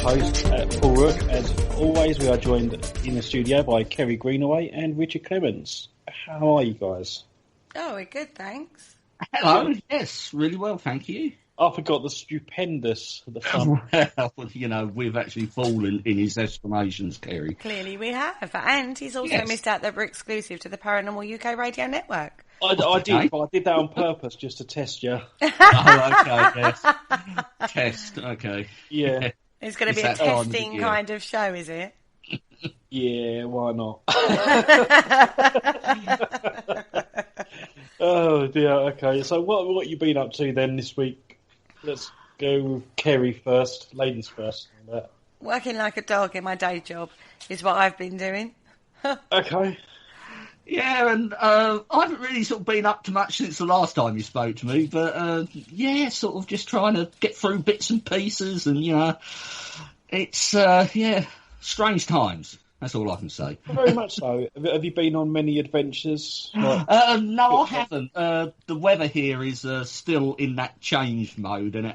host, Paul Rook. As always, we are joined in the studio by Kerry Greenaway and Richard Clements. How are you guys? Oh, we're good, thanks. Hello, yes, really well, thank you. I forgot the fun. Well, you know, we've actually fallen in his estimations, Kerry. Clearly we have. And he's also missed out that we're exclusive to the Paranormal UK radio network. I did, but I did that on purpose just to test you. Oh, okay, yes. Test, okay. Yeah. It's going to be a testing kind of show, is it? Yeah, why not? Oh dear, okay. So what you been up to then this week? Let's go with Kerry first, ladies first. Working like a dog in my day job is what I've been doing. Okay. Yeah, and I haven't really sort of been up to much since the last time you spoke to me, but yeah, sort of just trying to get through bits and pieces, and you know, it's strange times. That's all I can say. Very much so. Have you been on many adventures? No, I haven't. The weather here is still in that change mode, and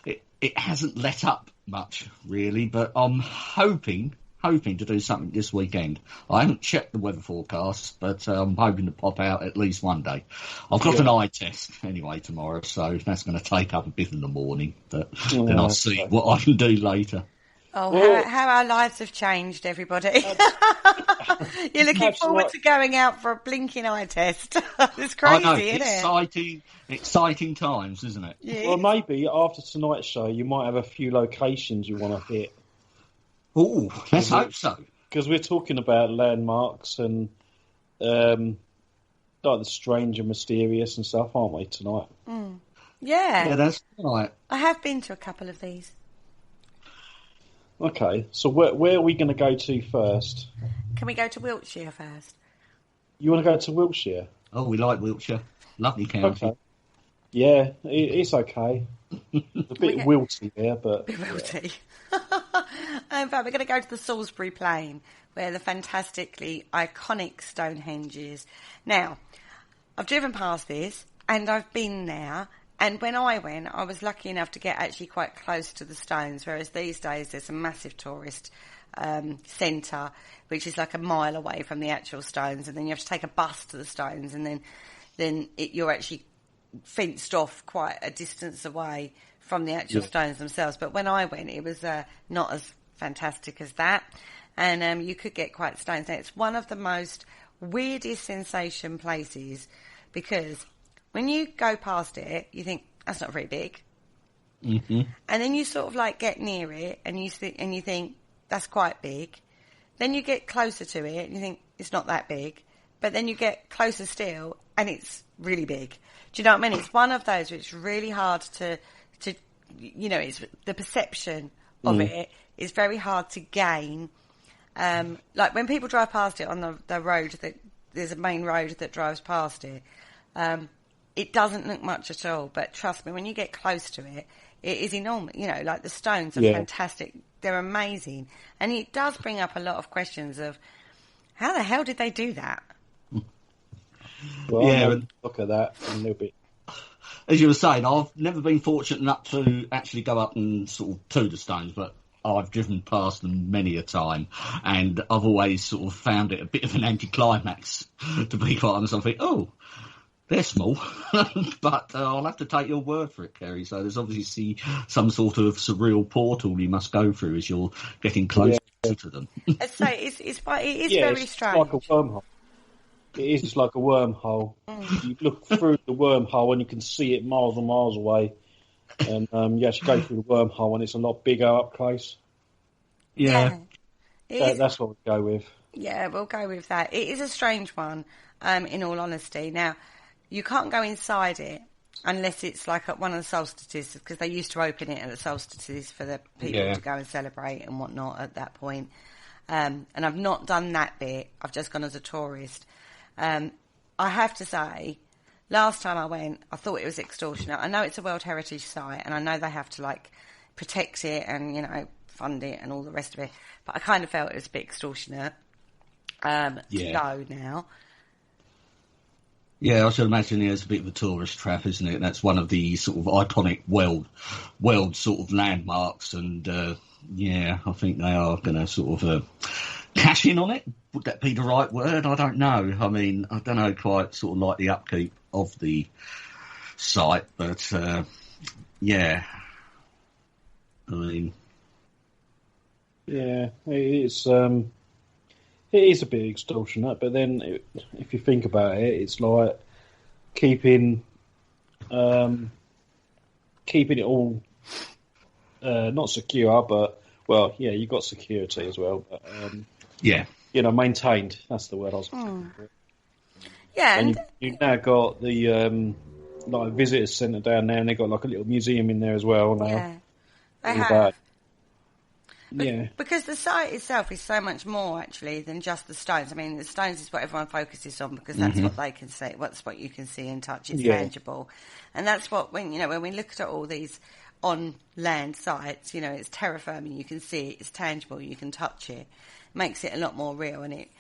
it hasn't let up much really. But I'm hoping to do something this weekend. I haven't checked the weather forecast, but I'm hoping to pop out at least one day. I've got an eye test anyway tomorrow, so that's going to take up a bit in the morning. But then I'll see what I can do later. Oh, well, how our lives have changed, everybody. You're looking forward to going out for a blinking eye test. It's crazy, isn't it? Exciting times, isn't it? Yes. Well, maybe after tonight's show, you might have a few locations you want to hit. Oh, let's hope so. Because we're talking about landmarks and like the strange and mysterious and stuff, aren't we, tonight? Mm. Yeah, that's right. I have been to a couple of these. Okay, so where are we going to go to first? Can we go to Wiltshire first? You want to go to Wiltshire? Oh, we like Wiltshire. Lovely county. Okay. Yeah, it's okay. A bit wilty there, but... A bit wilty. In fact, we're going to go to the Salisbury Plain, where the fantastically iconic Stonehenge is. Now, I've driven past this, and I've been there, and when I went, I was lucky enough to get actually quite close to the stones, whereas these days there's a massive tourist centre, which is like a mile away from the actual stones, and then you have to take a bus to the stones, and then you're actually fenced off quite a distance away from the actual stones themselves. But when I went, it was not as fantastic as that, and you could get quite stones. Now, it's one of the most weirdest sensation places, because when you go past it, you think, that's not very big. Mm-hmm. And then you sort of like get near it and you think, that's quite big. Then you get closer to it and you think, it's not that big. But then you get closer still and it's really big. Do you know what I mean? It's one of those where it's really hard to you know, it's the perception of it is very hard to gain. Like when people drive past it on the road, there's a main road that drives past it. It doesn't look much at all, but trust me, when you get close to it, it is enormous. You know, like the stones are fantastic. They're amazing. And it does bring up a lot of questions of how the hell did they do that? Well, look at that a little bit. As you were saying, I've never been fortunate enough to actually go up and sort of to the stones, but I've driven past them many a time, and I've always sort of found it a bit of an anticlimax, to be quite honest. I think, they're small, but I'll have to take your word for it, Kerry. So there's obviously some sort of surreal portal you must go through as you're getting closer to them. I'd say it is very strange. It's like a wormhole. It is just like a wormhole. You look through the wormhole and you can see it miles and miles away. And you actually go through the wormhole and it's a lot bigger up close. Yeah. That's what we'll go with. Yeah, we'll go with that. It is a strange one, in all honesty. Now, you can't go inside it unless it's like at one of the solstices, because they used to open it at the solstices for the people to go and celebrate and whatnot at that point. And I've not done that bit. I've just gone as a tourist. I have to say, last time I went, I thought it was extortionate. I know it's a World Heritage Site, and I know they have to, like, protect it and, you know, fund it and all the rest of it. But I kind of felt it was a bit extortionate to go now. Yeah, I should imagine it's a bit of a tourist trap, isn't it? That's one of the sort of iconic world sort of landmarks, and yeah, I think they are going to sort of cash in on it. Would that be the right word? I don't know. I mean, I don't know quite sort of like the upkeep of the site, but yeah, I mean, yeah, it is a bit extortionate, but then if you think about it, it's like keeping it all not secure, but well, yeah, you've got security as well. But, yeah, maintained. That's the word I was looking for. Yeah, and you've now got the like visitor centre down there, and they've got like a little museum in there as well now. yeah, they All have. that. But, Yeah. because the site itself is so much more actually than just the stones. I mean, the stones is what everyone focuses on because that's what they can see. That's what you can see and touch. It's tangible, and that's what when we look at all these on land sites, it's terra firma. You can see it. It's tangible. You can touch it. Makes it a lot more real, and it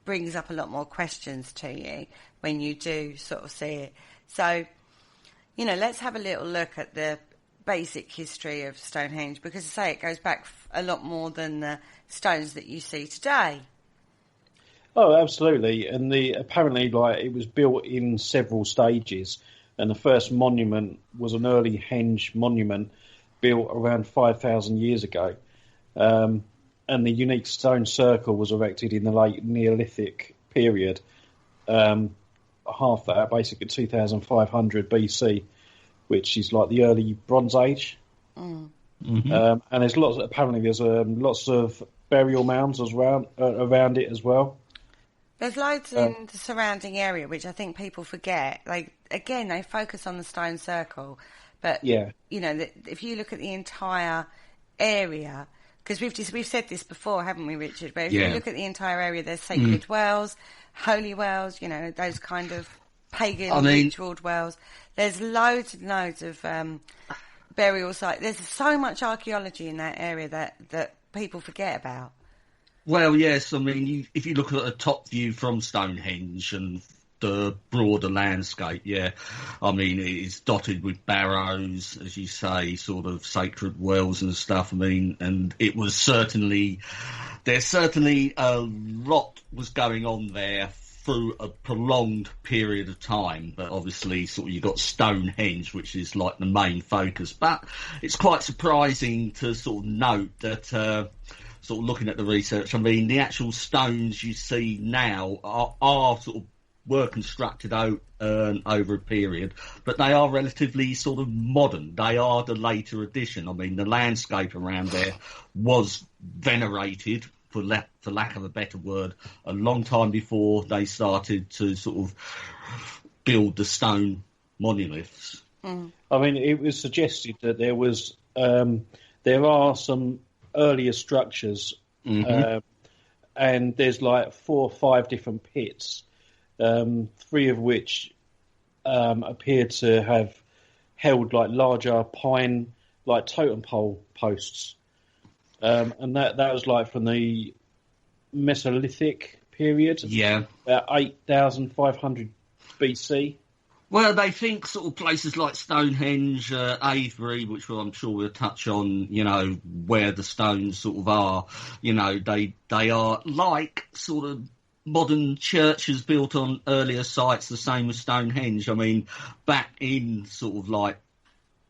brings up a lot more questions to you when you do sort of see it. So, let's have a little look at the basic history of Stonehenge, because I say it goes back a lot more than the stones that you see today. Oh, absolutely. And apparently, it was built in several stages, and the first monument was an early henge monument built around 5,000 years ago. And the unique stone circle was erected in the late Neolithic period. Half that, basically 2,500 BC, which is like the early Bronze Age. And there's lots of burial mounds around it as well. There's loads in the surrounding area, which I think people forget. They focus on the stone circle, but if you look at the entire area, because we've said this before, haven't we, Richard? But if you look at the entire area, there's sacred wells, holy wells, those kind of pagan ritual wells. There's loads and loads of burial sites. There's so much archaeology in that area that people forget about. Well, yes, I mean, if you look at a top view from Stonehenge and the broader landscape, I mean, it's dotted with barrows, as you say, sort of sacred wells and stuff. I mean, and there's certainly a lot was going on there through a prolonged period of time, but obviously sort of you've got Stonehenge, which is like the main focus. But it's quite surprising to sort of note that, sort of looking at the research, I mean, the actual stones you see now are sort of were constructed out over a period, but they are relatively sort of modern. They are the later addition. I mean, the landscape around there was venerated, for lack of a better word, a long time before they started to sort of build the stone monoliths. I mean, it was suggested that there are some earlier structures, and there's like 4 or 5 different pits, 3 of which appear to have held like larger pine, like totem pole posts. And that was like from the Mesolithic period. Yeah. About 8,500 BC. Well, they think sort of places like Stonehenge, Avebury, which I'm sure we'll touch on, where the stones sort of are, they are like sort of modern churches built on earlier sites, the same as Stonehenge. I mean, back in sort of like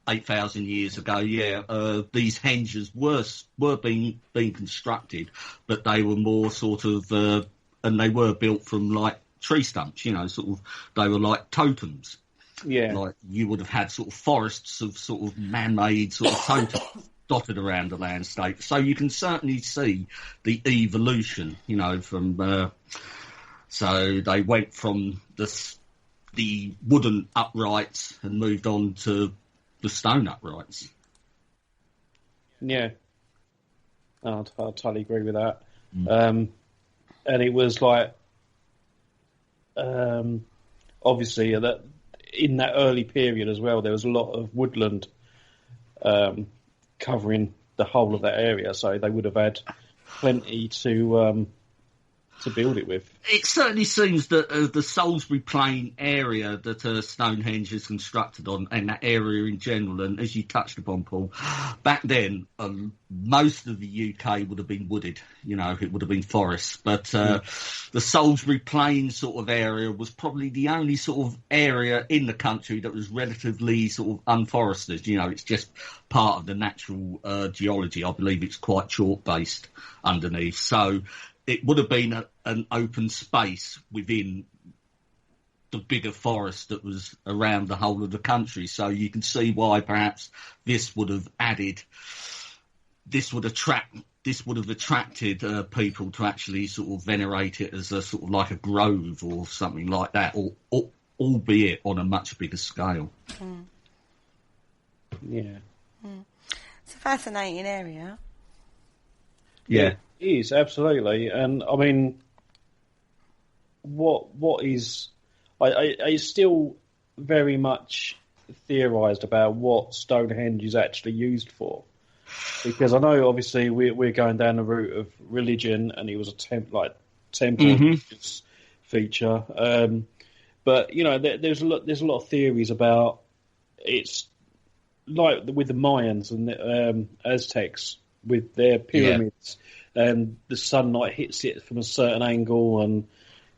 8,000 years ago, these henges were being constructed, but they were more sort of, and they were built from like tree stumps, sort of, they were like totems. Yeah. Like you would have had sort of forests of sort of man-made sort of totems dotted around the landscape. So you can certainly see the evolution, from, so they went from the wooden uprights and moved on to the stone uprights. Yeah. I totally agree with that. And it was like, obviously that in that early period as well, there was a lot of woodland covering the whole of that area, so they would have had plenty to to build it with. It certainly seems that the Salisbury Plain area that Stonehenge is constructed on, and that area in general, and as you touched upon, Paul, back then most of the UK would have been wooded. It would have been forests, but the Salisbury Plain sort of area was probably the only sort of area in the country that was relatively sort of unforested. It's just part of the natural geology. I believe it's quite chalk-based underneath, so it would have been an open space within the bigger forest that was around the whole of the country. So you can see why perhaps this would have attracted people to actually sort of venerate it as a sort of like a grove or something like that, or albeit on a much bigger scale. Yeah. It's a fascinating area. Yeah. It is, absolutely. And I mean, what is... I still very much theorised about what Stonehenge is actually used for. Because I know, obviously, we're going down the route of religion, and it was a temple feature. But, there's a lot of theories about it's like with the Mayans and the Aztecs with their pyramids. And the sunlight hits it from a certain angle, and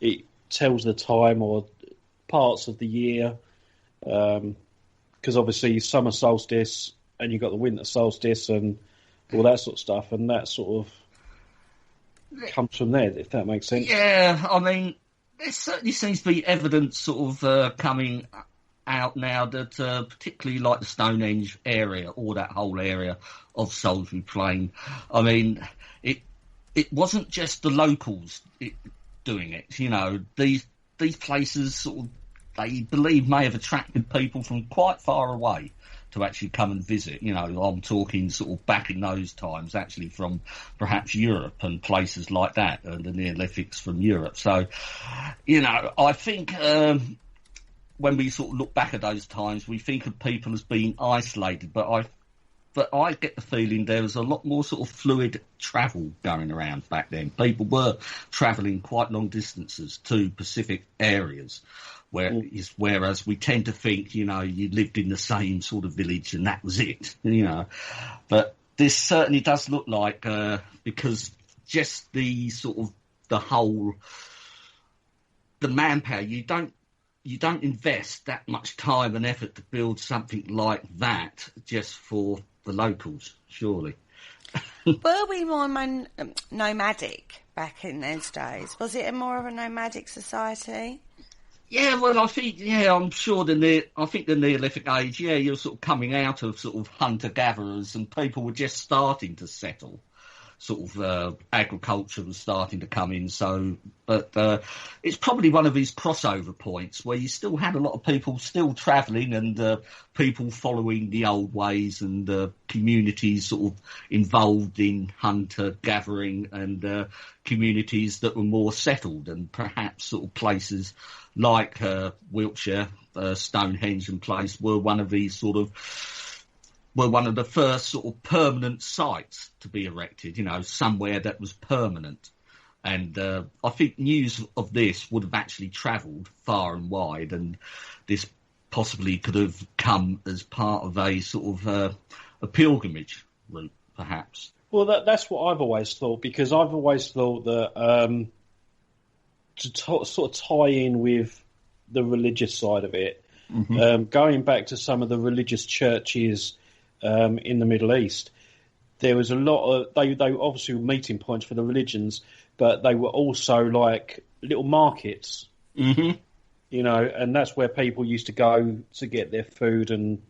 it tells the time or parts of the year. Because obviously summer solstice, and you've got the winter solstice, and all that sort of stuff, and that sort of comes from there, if that makes sense. Yeah, I mean, there certainly seems to be evidence sort of coming out now that particularly like the Stonehenge area, or that whole area of Salisbury Plain, I mean, it wasn't just the locals doing it. These places sort of, they believe, may have attracted people from quite far away to actually come and visit. I'm talking sort of back in those times, actually from perhaps Europe and places like that, and the Neolithics from Europe. So, I think when we sort of look back at those times, we think of people as being isolated, but I get the feeling there was a lot more sort of fluid travel going around back then. People were travelling quite long distances to Pacific areas, whereas we tend to think, you lived in the same sort of village and that was it, But this certainly does look like, because just the sort of the manpower, you don't invest that much time and effort to build something like that just for the locals, surely. Were we more nomadic back in those days? Was it more of a nomadic society? Yeah, well, I think, I'm sure the Neolithic age, you're sort of coming out of sort of hunter-gatherers, and people were just starting to settle. Sort of agriculture was starting to come in, but it's probably one of these crossover points where you still had a lot of people still travelling, and people following the old ways, and communities sort of involved in hunter-gathering, and communities that were more settled, and perhaps sort of places like Wiltshire, Stonehenge and place were one of the first sort of permanent sites to be erected, somewhere that was permanent. And I think news of this would have actually travelled far and wide, and this possibly could have come as part of a sort of a pilgrimage route, perhaps. Well, that's what I've always thought, because I've always thought that sort of tie in with the religious side of it, going back to some of the religious churches in the Middle East, there was a lot of they obviously were meeting points for the religions, but they were also like little markets, and that's where people used to go to get their food and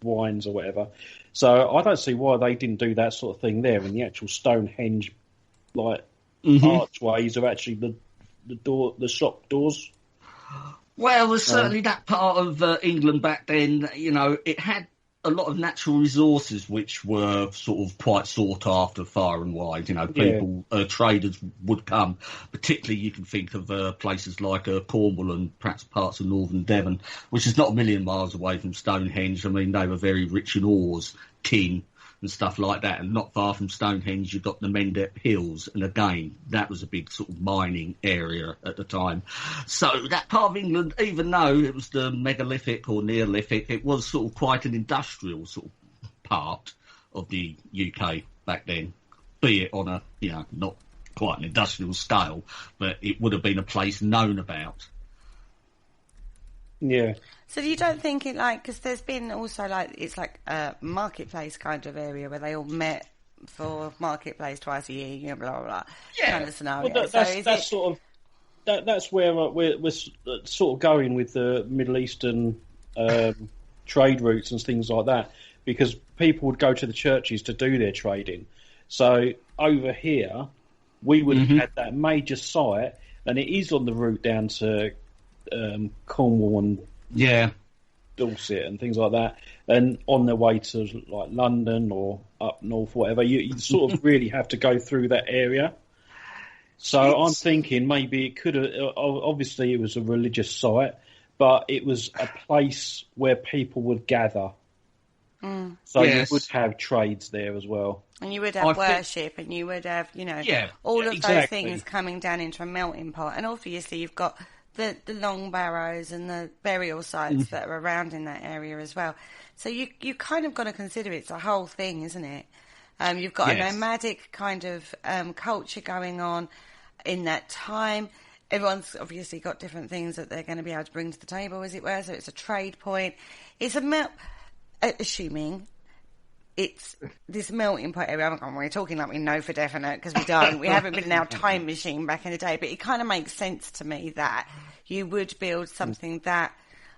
wines or whatever. So I don't see why they didn't do that sort of thing there. And the actual Stonehenge archways are actually the shop doors. Well, there's certainly that part of England back then. It had a lot of natural resources which were sort of quite sought after far and wide. People, traders would come. Particularly, you can think of places like Cornwall and perhaps parts of northern Devon, which is not a million miles away from Stonehenge. I mean, they were very rich in ores, tin, and stuff like that. And not far from Stonehenge, you've got the Mendip Hills, and again, that was a big sort of mining area at the time. So that part of England, even though it was the megalithic or Neolithic, it was sort of quite an industrial sort of part of the UK back then, be it on a, not quite an industrial scale, but it would have been a place known about. Yeah. So you don't think it because there's been also it's like a marketplace kind of area where they all met for marketplace twice a year, blah blah blah. Yeah. Kind of scenario. Well, that's where we're sort of going with the Middle Eastern trade routes and things like that, because people would go to the churches to do their trading. So over here, we would have had that major site, and it is on the route down to Cornwall and Dorset and things like that, and on their way to like London or up north, whatever. You sort of really have to go through that area. So I'm thinking maybe it could have. Obviously, it was a religious site, but it was a place where people would gather. So you would have trades there as well. And you would have worship, and you would have, all of those things coming down into a melting pot. And obviously you've got the long barrows and the burial sites that are around in that area as well. So you kind of got to consider it's a whole thing, isn't it? You've got a nomadic kind of culture going on in that time. Everyone's obviously got different things that they're going to be able to bring to the table, as it were. So it's a trade point. It's assuming it's this melting pot area. We're talking like we know for definite, because we don't. We haven't been in our time machine back in the day. But it kind of makes sense to me that you would build something that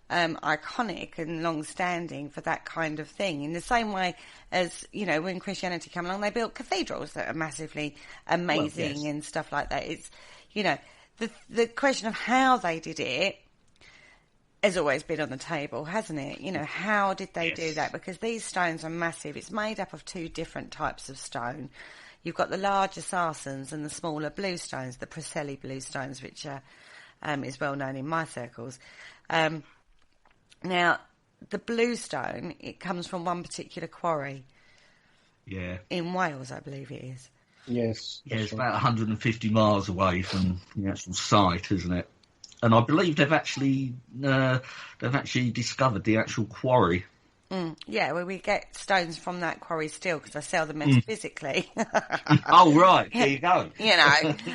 iconic and long-standing for that kind of thing. In the same way as, when Christianity came along, they built cathedrals that are massively amazing and stuff like that. It's, the question of how they did it has always been on the table, hasn't it? How did they do that? Because these stones are massive. It's made up of two different types of stone. You've got the larger sarsens and the smaller blue stones, the Preseli blue stones, which is well known in my circles. Now, the blue stone, it comes from one particular quarry. Yeah. In Wales, I believe it is. Yes. Yeah, it's about 150 miles away from the actual site, isn't it? And I believe they've actually discovered the actual quarry. Yeah, well, we get stones from that quarry still, because I sell them metaphysically. Oh, right. There you go.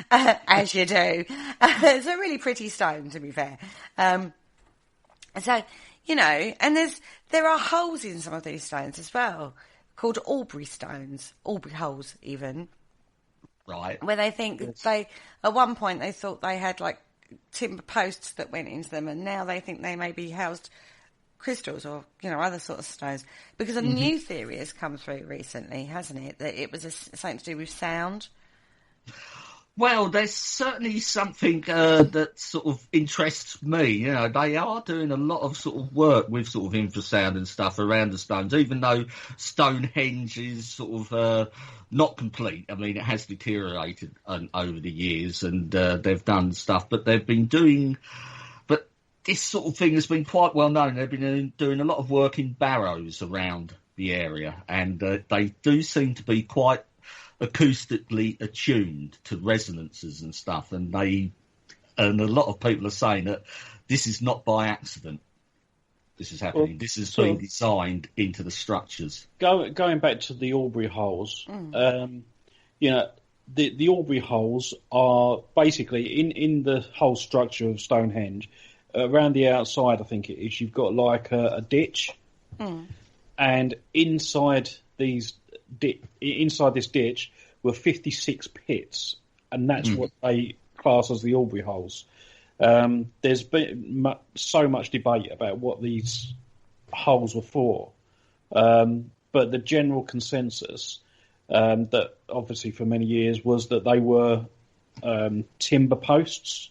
As you do. It's a really pretty stone, to be fair. So, and there are holes in some of these stones as well, called Aubrey stones, Aubrey holes even. Right. Where they think at one point they thought they had timber posts that went into them, and now they think they maybe housed crystals or other sort of stones, because a new theory has come through recently, hasn't it, that it was something to do with sound. Well, there's certainly something that sort of interests me. They are doing a lot of sort of work with sort of infrasound and stuff around the stones, even though Stonehenge is sort of not complete. I mean, it has deteriorated over the years, and they've done stuff, but they've been doing. But this sort of thing has been quite well known. They've been doing a lot of work in barrows around the area, and they do seem to be quite acoustically attuned to resonances and stuff, and a lot of people are saying that this is not by accident. This is happening. This has been designed into the structures. Going back to the Aubrey holes, the Aubrey holes are basically in the whole structure of Stonehenge. Around the outside, I think it is, you've got a ditch, and inside this ditch were 56 pits, and that's what they class as the Aubrey holes. There's been so much debate about what these holes were for, but the general consensus that obviously for many years was that they were timber posts.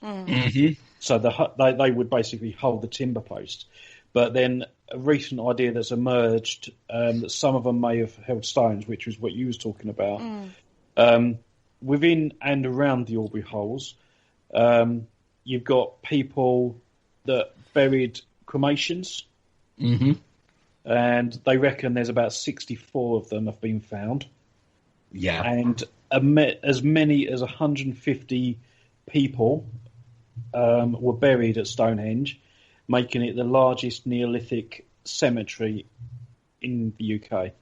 So they would basically hold the timber posts. But then a recent idea that's emerged, that some of them may have held stones, which was what you was talking about. Within and around the Aubrey holes, you've got people that buried cremations. and they reckon there's about 64 of them have been found. Yeah. And as many as 150 people were buried at Stonehenge, making it the largest Neolithic cemetery in the UK.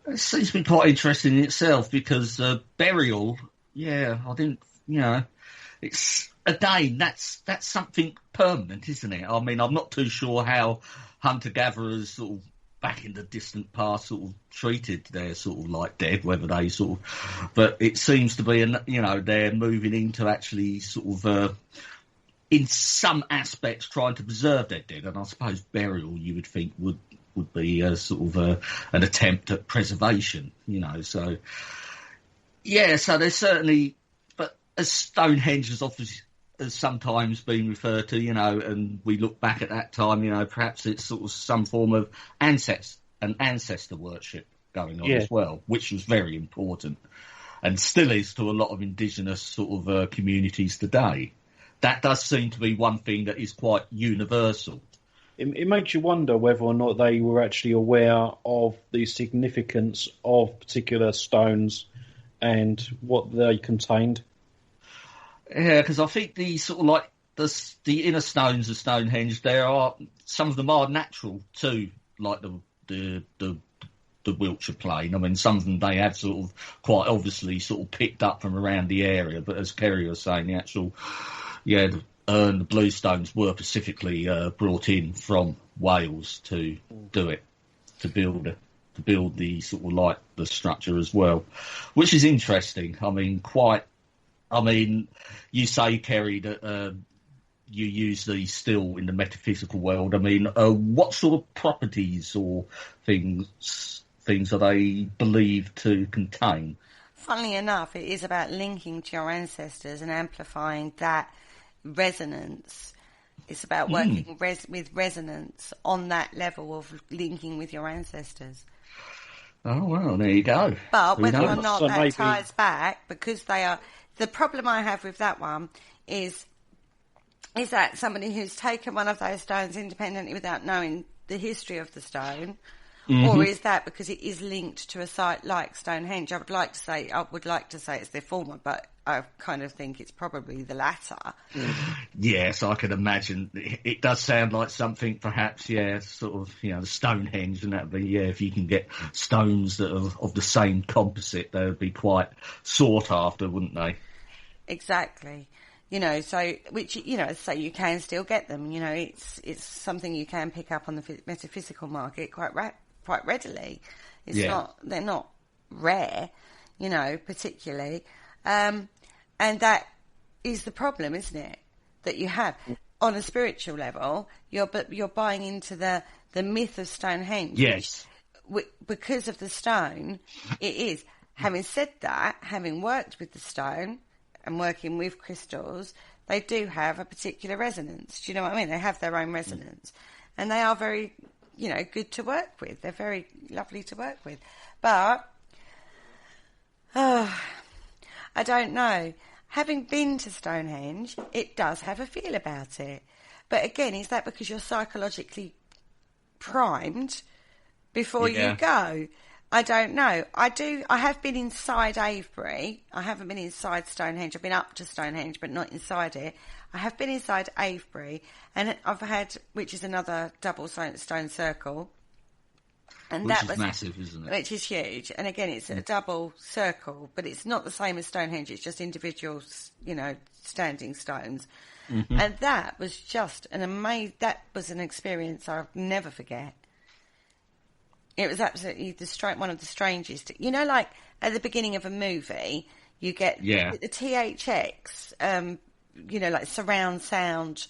It seems to be quite interesting in itself because burial, I didn't, it's, again, that's something permanent, isn't it? I mean, I'm not too sure how hunter-gatherers sort of back in the distant past sort of treated their sort of like dead, whether they sort of, but it seems to be, they're moving into actually sort of, in some aspects, trying to preserve their dead, and I suppose burial, you would think, would be a sort of an attempt at preservation, so so there's certainly, but as Stonehenge has sometimes been referred to, and we look back at that time, perhaps it's sort of some form of ancestor worship going on as well, which was very important and still is to a lot of indigenous sort of communities today. That does seem to be one thing that is quite universal. It makes you wonder whether or not they were actually aware of the significance of particular stones and what they contained. Yeah, because I think the sort of like the inner stones of Stonehenge, some of them are natural too, like the Wiltshire Plain. I mean, some of them they have sort of quite obviously sort of picked up from around the area, but as Kerry was saying, the actual the bluestones were specifically brought in from Wales to do it, to build the sort of like the structure as well, which is interesting. I mean, you say, Kerry, that you use these still in the metaphysical world. I mean, what sort of properties or things are they believed to contain? Funnily enough, it is about linking to your ancestors and amplifying that resonance. It's about working with resonance on that level of linking with your ancestors. Oh, well, there you go. But whether or not that ties back, because they are... The problem I have with that one is that somebody who's taken one of those stones independently without knowing the history of the stone, or is that because it is linked to a site like Stonehenge? I would like to say it's the former, but I kind of think it's probably the latter. Yes, I can imagine. It does sound like something, perhaps, sort of, the Stonehenge, and that'd be, if you can get stones that are of the same composite, they would be quite sought after, wouldn't they? Exactly. So, which, so you can still get them. It's something you can pick up on the metaphysical market quite readily. They're not rare, particularly. And that is the problem, isn't it? That you have on a spiritual level, you're buying into the myth of Stonehenge. Yes. Because of the stone, it is. Having said that, having worked with the stone and working with crystals, they do have a particular resonance. Do you know what I mean? They have their own resonance. And they are very, good to work with. They're very lovely to work with. But, I don't know. Having been to Stonehenge, it does have a feel about it. But again, is that because you're psychologically primed before you go? I don't know. I have been inside Avebury. I haven't been inside Stonehenge. I've been up to Stonehenge, but not inside it. I have been inside Avebury, and which is another double stone circle. And which is massive, isn't it? Which is huge. And again, it's a double circle, but it's not the same as Stonehenge. It's just individual, standing stones. Mm-hmm. And that was just that was an experience I'll never forget. It was absolutely one of the strangest. Like at the beginning of a movie, you get the THX, like surround sound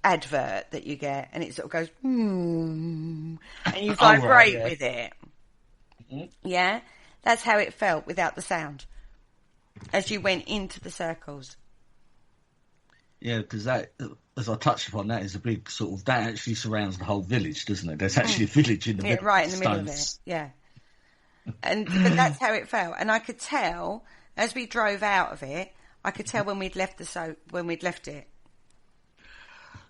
advert that you get, and it sort of goes, and you vibrate with it. Mm-hmm. Yeah, that's how it felt without the sound as you went into the circles. Yeah, because that, as I touched upon, that is a big sort of, that actually surrounds the whole village, doesn't it? There's actually a village in the middle. Right in the middle of it, yeah. But that's how it felt. And I could tell, as we drove out of it, I could tell when we'd left it.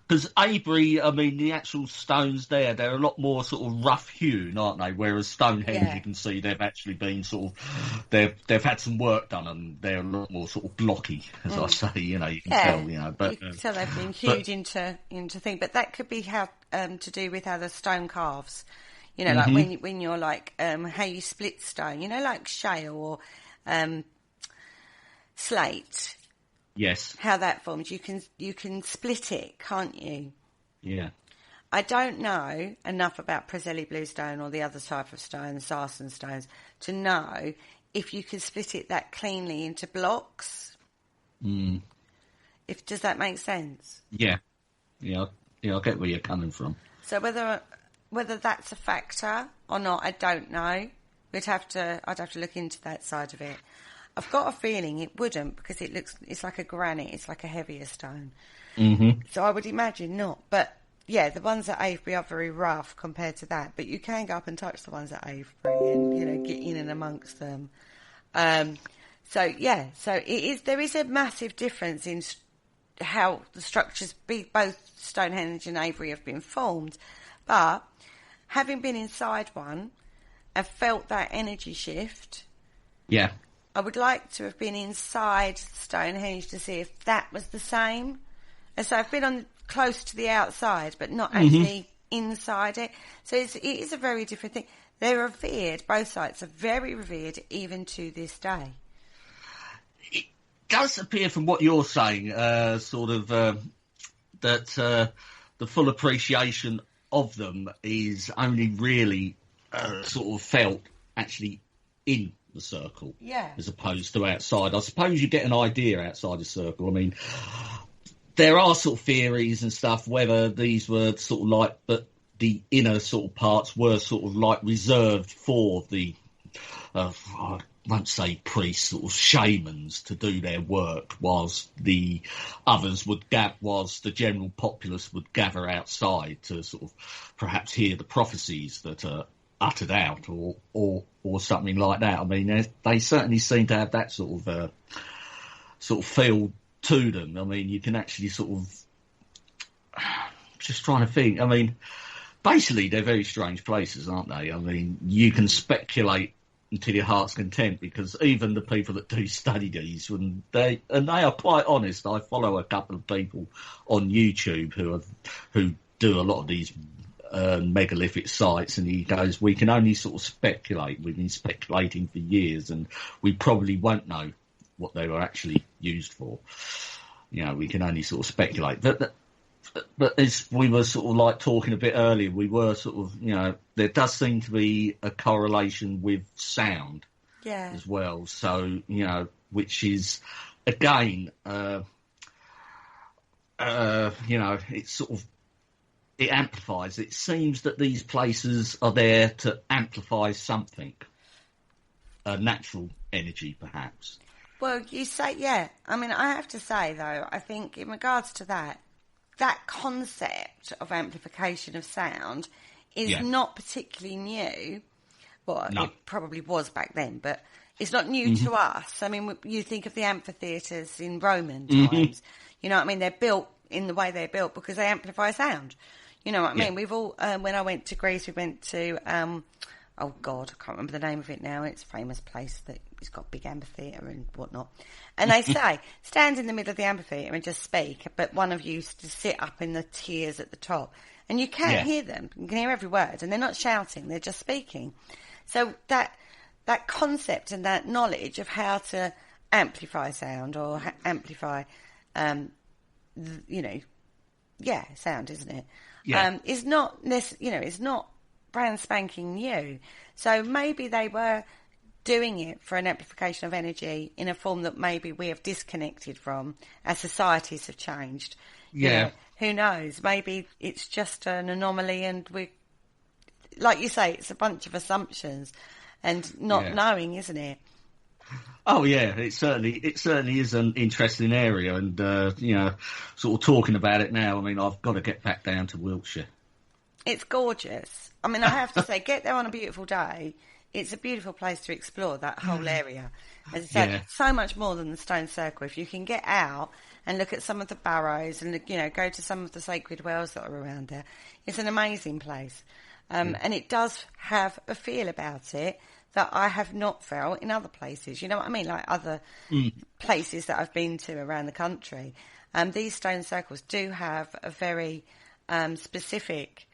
Because Avery, I mean, the actual stones there, they're a lot more sort of rough hewn, aren't they? Whereas Stonehenge, you can see they've actually been sort of, they've had some work done, and they're a lot more sort of blocky, as I say. You can tell. But you can tell they've been hewed into things. But that could be how to do with how the stone carves. Like when you're like how you split stone. Like shale or slate. Yes. How that forms. You can split it, can't you? Yeah. I don't know enough about Preseli bluestone or the other type of stone, the sarsen stones, to know if you can split it that cleanly into blocks. Does that make sense? Yeah. I get where you're coming from. So whether that's a factor or not, I don't know. I'd have to look into that side of it. I've got a feeling it wouldn't, because it's like a granite, it's like a heavier stone. Mm-hmm. So I would imagine not. But yeah, the ones at Avebury are very rough compared to that. But you can go up and touch the ones at Avebury and, get in and amongst them. So it is. There is a massive difference in how the structures, both Stonehenge and Avebury, have been formed. But having been inside one and felt that energy shift, yeah, I would like to have been inside Stonehenge to see if that was the same. And so I've been close to the outside, but not actually inside it. So it is a very different thing. They're revered. Both sites are very revered, even to this day. It does appear from what you're saying, that the full appreciation of them is only really sort of felt actually in the circle, as opposed to outside. I suppose you get an idea outside the circle. I mean, there are sort of theories and stuff whether these were sort of like, but the inner sort of parts were sort of like reserved for the I won't say priests, sort of shamans, to do their work, whilst the others whilst the general populace would gather outside to sort of perhaps hear the prophecies that are uttered out, or something like that. I mean, they certainly seem to have that sort of feel to them. I mean, you can actually sort of, just trying to think. I mean, basically they're very strange places, aren't they? I mean, you can speculate until your heart's content, because even the people that do study these, and they are quite honest. I follow a couple of people on YouTube who do a lot of these megalithic sites, and he goes, we can only sort of speculate. We've been speculating for years, and we probably won't know what they were actually used for. We can only sort of speculate. But as we were sort of like talking a bit earlier, we were sort of, there does seem to be a correlation with sound as well. So, which is, again, it's sort of, it amplifies. It seems that these places are there to amplify something, a natural energy, perhaps. Well, you say, I mean, I have to say, though, I think in regards to that concept of amplification of sound is not particularly new. Well, it probably was back then, but it's not new to us. I mean, you think of the amphitheatres in Roman times. You know what I mean? They're built in the way they're built because they amplify sound. You know what I mean? We've all, when I went to Greece, we went to, oh God, I can't remember the name of it now. It's a famous place that it's got big amphitheatre and whatnot. And they say, stand in the middle of the amphitheatre and just speak, but one of you to sit up in the tiers at the top. And you can't hear them. You can hear every word, and they're not shouting, they're just speaking. So that concept and that knowledge of how to amplify sound or amplify, sound, isn't it? Yeah. Is not, it's not brand spanking new. So maybe they were doing it for an amplification of energy in a form that maybe we have disconnected from as societies have changed. Yeah. Who knows? Maybe it's just an anomaly, and we, like you say, it's a bunch of assumptions and not knowing, isn't it? Oh yeah, it certainly is an interesting area, and sort of talking about it now. I mean, I've got to get back down to Wiltshire. It's gorgeous. I mean, I have to say, get there on a beautiful day. It's a beautiful place to explore, that whole area. As I said, so much more than the Stone Circle. If you can get out and look at some of the barrows and, go to some of the sacred wells that are around there. It's an amazing place. And it does have a feel about it that I have not felt in other places. You know what I mean? Like other places that I've been to around the country. These stone circles do have a very specific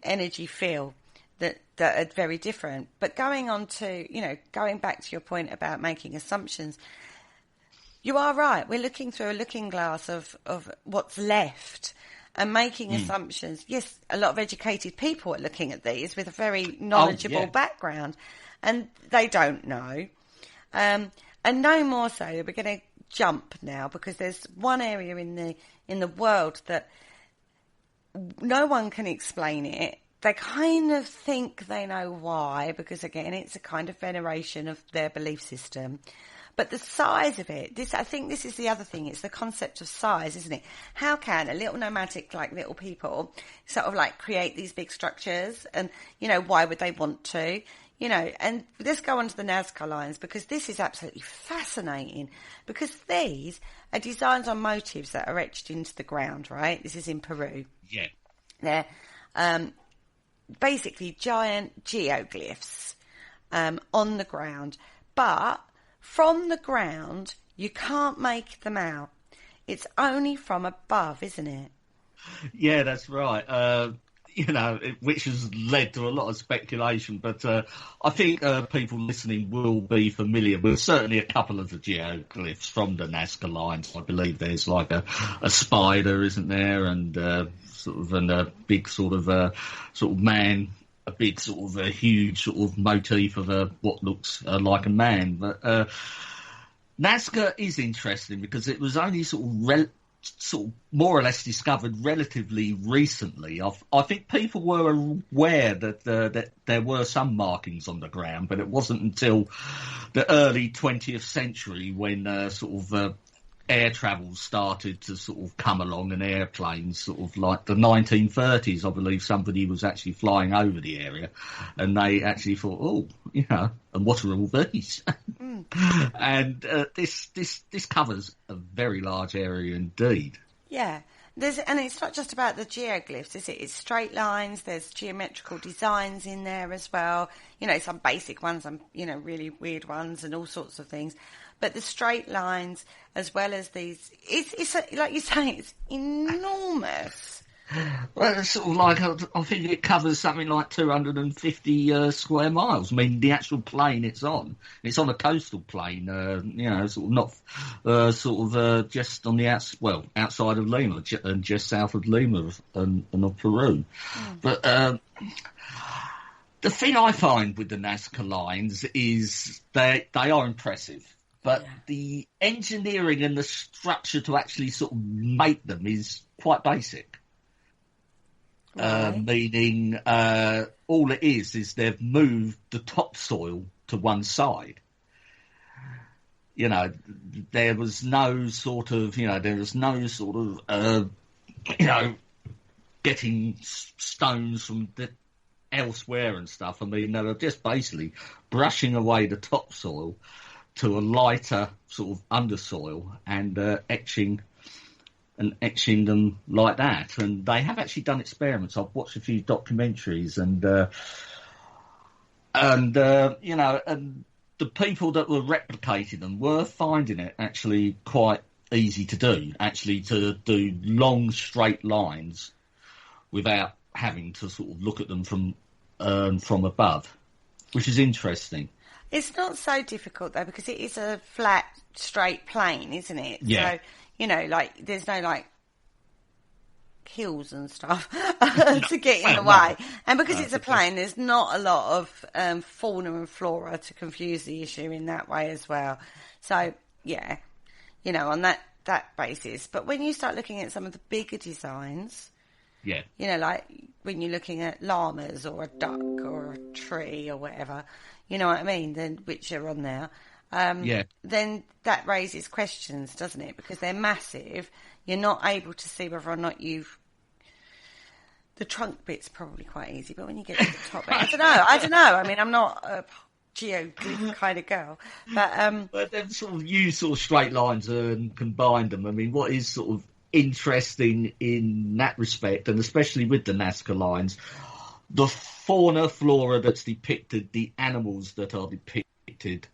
energy feel that are very different. But going on to, going back to your point about making assumptions, you are right. We're looking through a looking glass of what's left and making assumptions. Yes, a lot of educated people are looking at these with a very knowledgeable background, and they don't know. And no more so. We're going to jump now because there's one area in the world that no one can explain it. They kind of think they know why, because again, it's a kind of veneration of their belief system. But the size of it, I think this is the other thing. It's the concept of size, isn't it? How can a little nomadic, like little people, sort of like create these big structures? And, why would they want to? And let's go on to the Nazca Lines, because this is absolutely fascinating, because these are designs on motifs that are etched into the ground, right? This is in Peru. Yeah. They're basically giant geoglyphs on the ground. But from the ground, you can't make them out. It's only from above, isn't it? Yeah, that's right. Which has led to a lot of speculation. But I think people listening will be familiar with certainly a couple of the geoglyphs from the Nazca Lines. I believe there's like a spider, isn't there? And a big sort of man, a big sort of a huge sort of motif of what looks like a man. But Nazca is interesting because it was only sort of more or less discovered relatively recently. I think people were aware that there were some markings on the ground, but it wasn't until the early 20th century when air travel started to sort of come along, and airplanes, sort of like the 1930s, I believe somebody was actually flying over the area, and they actually thought, and what are all these? And this covers a very large area indeed. Yeah. And it's not just about the geoglyphs, is it? It's straight lines, there's geometrical designs in there as well. Some basic ones, some, really weird ones and all sorts of things. But the straight lines, as well as these, it's like you say, it's enormous. Well, it's sort of like, I think it covers something like 250 square miles. I mean, the actual plain it's on a coastal plain, not just on the outside of Lima, and just south of Lima and of Peru. But the thing I find with the Nazca Lines is they are impressive. But the engineering and the structure to actually sort of make them is quite basic. Right. Meaning all it is they've moved the topsoil to one side. There was no sort of, getting stones from elsewhere and stuff. I mean, they were just basically brushing away the topsoil to a lighter sort of undersoil and etching them like that. And they have actually done experiments. I've watched a few documentaries, and the people that were replicating them were finding it actually quite easy to do, actually to do long straight lines without having to sort of look at them from above, which is interesting. It's not so difficult, though, because it is a flat, straight plane, isn't it? Yeah. So, there's no, hills and stuff to get in the way. And because it's a plane, there's not a lot of fauna and flora to confuse the issue in that way as well. So, yeah, on that basis. But when you start looking at some of the bigger designs... Yeah. Like when you're looking at llamas or a duck or a tree or whatever, you know what I mean, then which are on there. Then that raises questions, doesn't it? Because they're massive. You're not able to see whether or not the trunk bit's probably quite easy, but when you get to the top, I don't know. I mean, I'm not a geodude kind of girl. But But they've sort of used sort of straight lines and combined them. I mean, what is sort of interesting in that respect, and especially with the Nazca lines, the fauna, flora that's depicted, the animals that are depicted,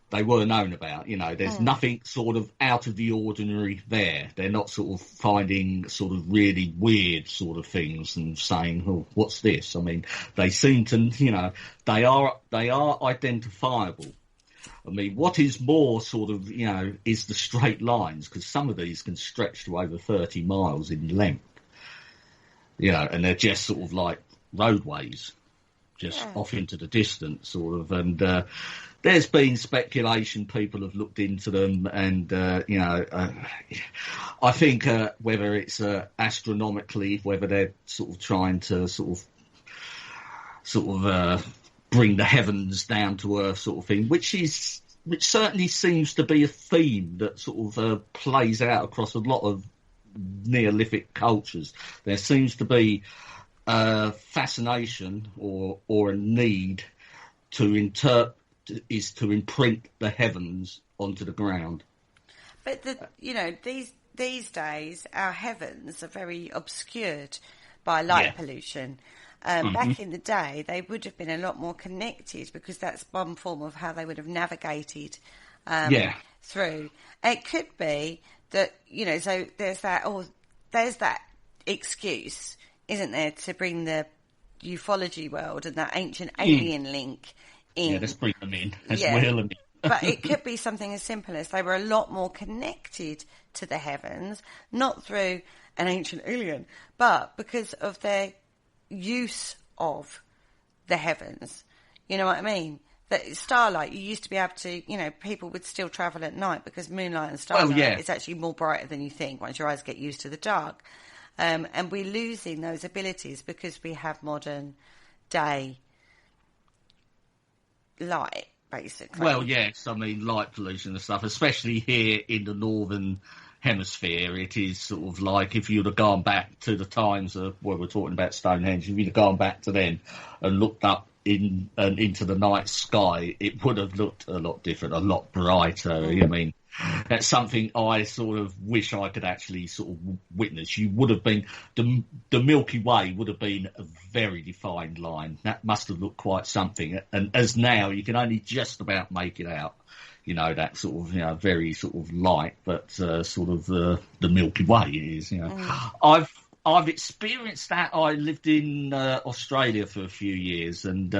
they were known about. You know, there's nothing sort of out of the ordinary there. They're not sort of finding sort of really weird sort of things and saying, oh, what's this? I mean, they seem to, you know, they are identifiable. I mean, what is more sort of, you know, is the straight lines, because some of these can stretch to over 30 miles in length. You know, and they're just sort of like roadways, just off into the distance, sort of, and there's been speculation, people have looked into them, and, you know, I think whether it's astronomically, whether they're sort of trying to sort of bring the heavens down to earth sort of thing, which certainly seems to be a theme that sort of plays out across a lot of Neolithic cultures. There seems to be fascination or a need to imprint the heavens onto the ground. But these days our heavens are very obscured by light pollution. Back in the day, they would have been a lot more connected, because that's one form of how they would have navigated through. It could be that, you know, so there's that excuse, isn't there, to bring the ufology world and that ancient alien link in. Yeah, let's bring them in. Let's wheel them in. But it could be something as simple as they were a lot more connected to the heavens, not through an ancient alien, but because of their use of the heavens. You know what I mean? That starlight, you used to be able to, you know, people would still travel at night because moonlight and starlight is actually more brighter than you think once your eyes get used to the dark. And we're losing those abilities because we have modern day light, basically. Well, yes, I mean, light pollution and stuff, especially here in the northern hemisphere, it is sort of like if you'd have gone back to the times of where we're talking about Stonehenge, if you'd have gone back to then and looked up into the night sky, it would have looked a lot different, a lot brighter. I mean, that's something I sort of wish I could actually sort of witness. You would have been, the Milky Way would have been a very defined line. That must have looked quite something. And as now, you can only just about make it out. You know, that sort of, you know, very sort of light, but sort of the Milky Way is, you know. I've experienced that. I lived in Australia for a few years, and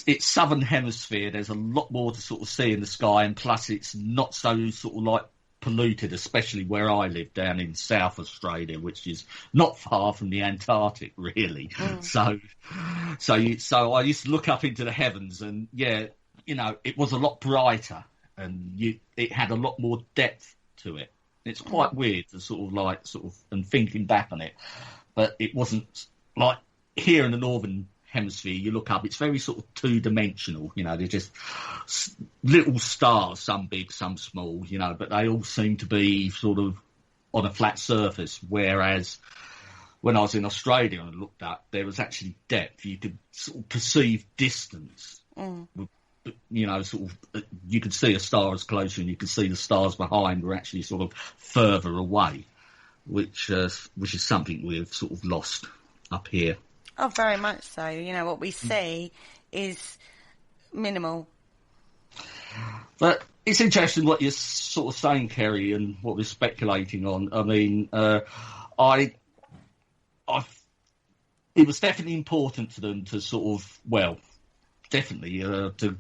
it's southern hemisphere. There's a lot more to sort of see in the sky, and plus it's not so sort of like polluted, especially where I live down in South Australia, which is not far from the Antarctic, really. So I used to look up into the heavens, and you know, it was a lot brighter, and it had a lot more depth to it. It's quite weird to sort of, and thinking back on it, but it wasn't like here in the northern hemisphere. You look up, it's very sort of two-dimensional. You know, they're just little stars, some big, some small. You know, but they all seem to be sort of on a flat surface. Whereas when I was in Australia and looked up, there was actually depth. You could sort of perceive distance. You know, sort of, you could see a star as closer, and you could see the stars behind were actually sort of further away, which is something we've sort of lost up here. Oh, very much so. You know, what we see is minimal. But it's interesting what you're sort of saying, Kerry, and what we're speculating on. I mean, it was definitely important to them to sort of, well, definitely to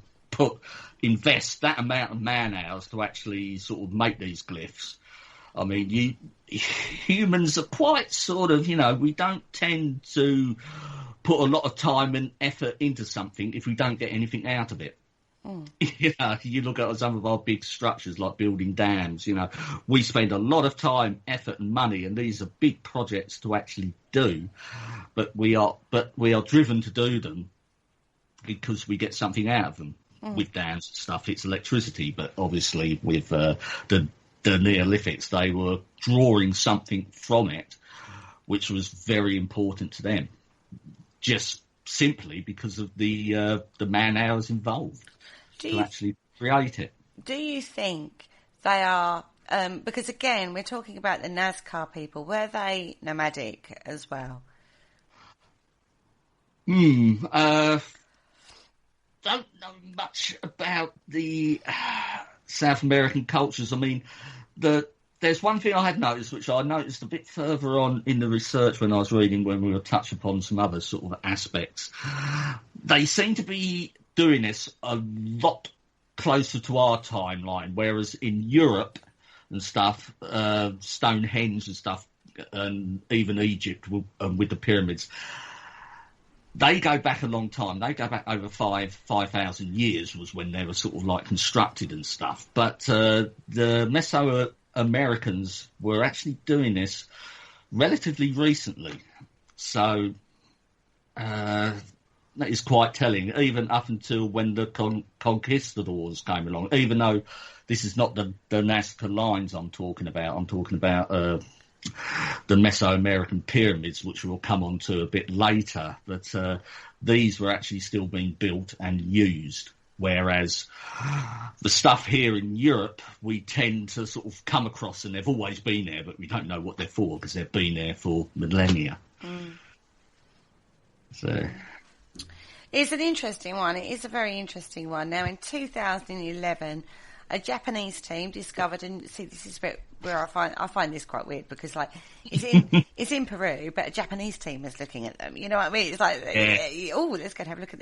invest that amount of man hours to actually sort of make these glyphs. I mean, humans are quite sort of, you know, we don't tend to put a lot of time and effort into something if we don't get anything out of it. You know, you look at some of our big structures like building dams, you know, we spend a lot of time, effort and money, and these are big projects to actually do, but we are driven to do them because we get something out of them. With dams and stuff, it's electricity, but obviously with the Neolithics, they were drawing something from it, which was very important to them. Just simply because of the man hours involved to actually create it. Do you think they are, because again, we're talking about the Nazca people, were they nomadic as well? Don't know much about the South American cultures. I mean, there's one thing I had noticed, which I noticed a bit further on in the research when I was reading, when we were touch upon some other sort of aspects. They seem to be doing this a lot closer to our timeline, whereas in Europe and stuff, Stonehenge and stuff, and even Egypt with the pyramids, they go back a long time. They go back over 5,000 years was when they were sort of like constructed and stuff. But the Mesoamericans were actually doing this relatively recently. So that is quite telling, even up until when the conquistadors came along, even though this is not the Nazca Lines I'm talking about. I'm talking about the Mesoamerican pyramids, which we'll come on to a bit later, but these were actually still being built and used, whereas the stuff here in Europe we tend to sort of come across and they've always been there, but we don't know what they're for because they've been there for millennia. So it's an interesting one. It is a very interesting one. Now, in 2011, a Japanese team discovered, and see, this is where I find this quite weird because, like, it's in Peru, but a Japanese team is looking at them. You know what I mean? It's like, oh, let's go and have a look at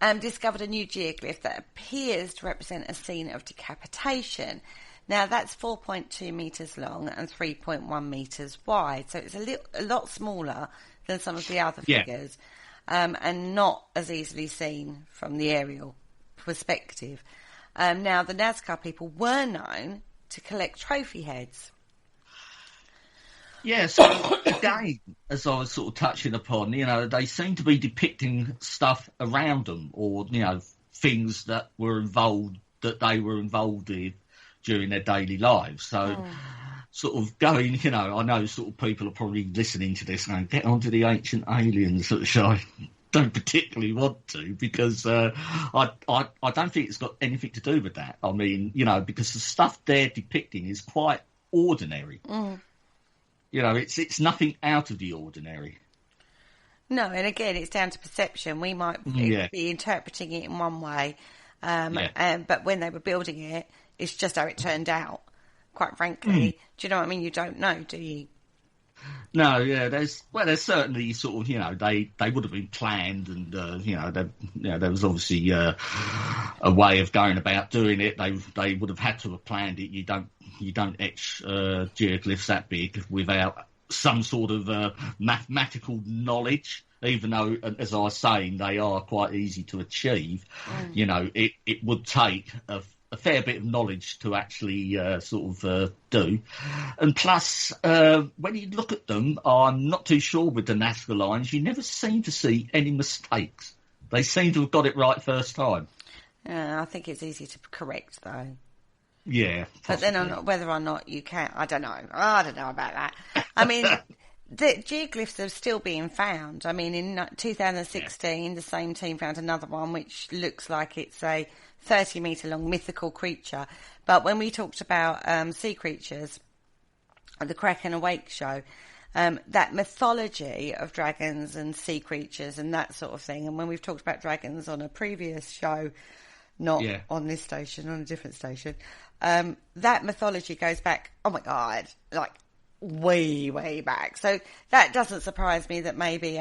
them. Discovered a new geoglyph that appears to represent a scene of decapitation. Now, that's 4.2 metres long and 3.1 metres wide, so it's a lot smaller than some of the other figures, and not as easily seen from the aerial perspective. Now, the Nazca people were known to collect trophy heads. Yeah, so again, as I was sort of touching upon, you know, they seem to be depicting stuff around them, or, you know, things that they were involved in during their daily lives. So sort of going, you know, I know sort of people are probably listening to this and get onto the ancient aliens, which I don't particularly want to, because I don't think it's got anything to do with that. I mean, you know, because the stuff they're depicting is quite ordinary. You know, it's nothing out of the ordinary. No, and again, it's down to perception. We might be interpreting it in one way, but when they were building it, it's just how it turned out, quite frankly. Do you know what I mean? You don't know, do you? No, yeah, there's certainly sort of, you know, they would have been planned, and you know, there was obviously a way of going about doing it. They would have had to have planned it. You don't etch geoglyphs that big without some sort of mathematical knowledge. Even though, as I was saying, they are quite easy to achieve. You know, it would take a fair bit of knowledge to actually do. And plus, when you look at them, I'm not too sure with the Nazca Lines, you never seem to see any mistakes. They seem to have got it right first time. I think it's easy to correct, though. Yeah. But then whether or not you can, I don't know. I don't know about that. I mean, the geoglyphs are still being found. I mean, in 2016, the same team found another one which looks like it's a 30-metre-long mythical creature. But when we talked about sea creatures at the Kraken Awake show, that mythology of dragons and sea creatures and that sort of thing, and when we've talked about dragons on a previous show, not on this station, on a different station, that mythology goes back, oh my God, like way, way back. So that doesn't surprise me that maybe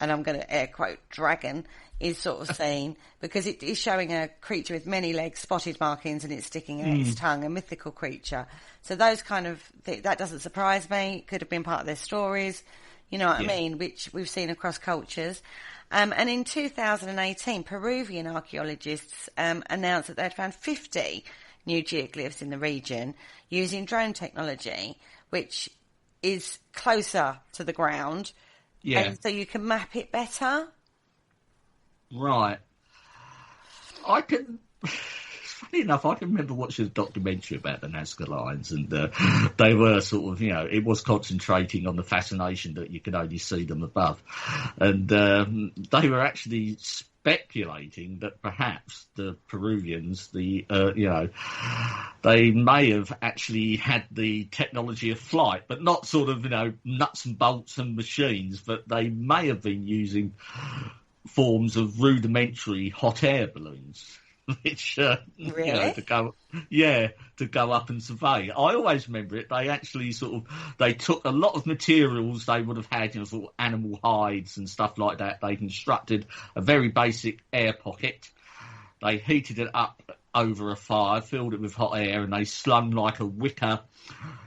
and I'm going to air quote, dragon is sort of seen, because it is showing a creature with many legs, spotted markings, and it's sticking out its tongue, a mythical creature. So those kind of, that doesn't surprise me. It could have been part of their stories, you know what I mean, which we've seen across cultures. And in 2018, Peruvian archaeologists announced that they'd found 50 new geoglyphs in the region using drone technology, which is closer to the ground. Yeah. And so you can map it better. Right. I can, funny enough, I can remember watching a documentary about the Nazca Lines, and they were sort of, it was concentrating on the fascination that you could only see them above. And they were actually speculating that perhaps the Peruvians, they may have actually had the technology of flight, but not sort of, nuts and bolts and machines, but they may have been using forms of rudimentary hot air balloons, which really? to go up and survey. I always remember it. They actually they took a lot of materials they would have had, sort of animal hides and stuff like that. They constructed a very basic air pocket. They heated it up over a fire, filled it with hot air, and they slung like a wicker.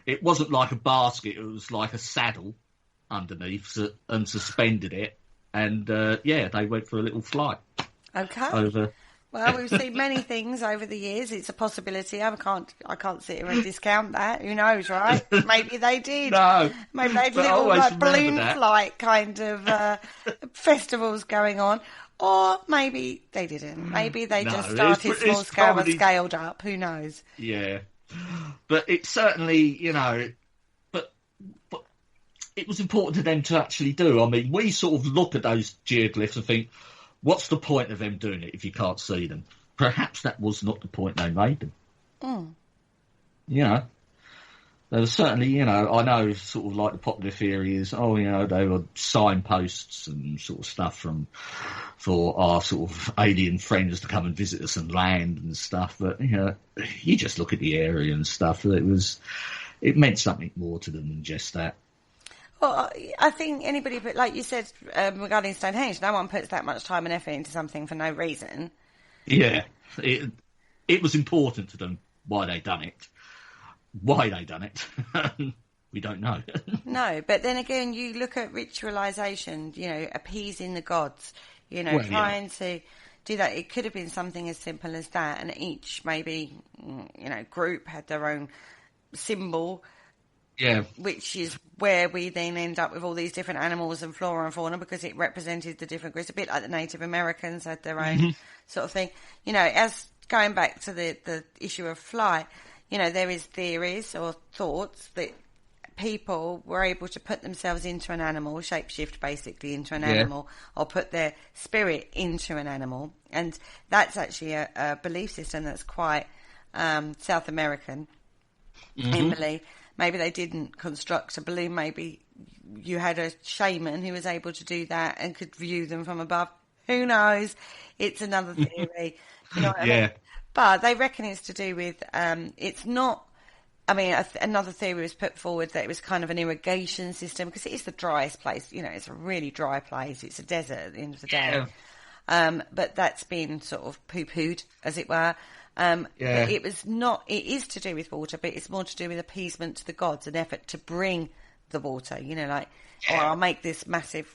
It wasn't like a basket; it was like a saddle underneath, and suspended it. And, they went for a little flight. Okay. Well, we've seen many things over the years. It's a possibility. I can't sit here and discount that. Who knows, right? Maybe they did. No. Maybe they had little balloon flight kind of festivals going on. Or maybe they didn't. Maybe they just started small scale and scaled up. Who knows? Yeah. But it's certainly, but it was important to them to actually do. I mean, we sort of look at those geoglyphs and think, what's the point of them doing it if you can't see them? Perhaps that was not the point they made them. There was certainly, I know sort of like the popular theory is, they were signposts and sort of stuff for our sort of alien friends to come and visit us and land and stuff. But, you just look at the area and stuff. It meant something more to them than just that. Well, I think anybody, but like you said regarding Stonehenge, no one puts that much time and effort into something for no reason. Yeah, it was important to them why they done it. Why they done it, we don't know. No, but then again, you look at ritualisation, appeasing the gods, trying to do that. It could have been something as simple as that, and each maybe, group had their own symbol. Yeah. Which is where we then end up with all these different animals and flora and fauna, because it represented the different groups, a bit like the Native Americans had their own sort of thing. As going back to the issue of flight, there is theories or thoughts that people were able to put themselves into an animal, shapeshift basically into an animal, or put their spirit into an animal. And that's actually a belief system that's quite South American in belief. Maybe they didn't construct a balloon. Maybe you had a shaman who was able to do that and could view them from above. Who knows? It's another theory. You know what I mean? But they reckon it's to do with, it's not, another theory was put forward that it was kind of an irrigation system, because it is the driest place. It's a really dry place. It's a desert at the end of the day. But that's been sort of poo-pooed, as it were. But it is to do with water, but it's more to do with appeasement to the gods, an effort to bring the water, I'll make this massive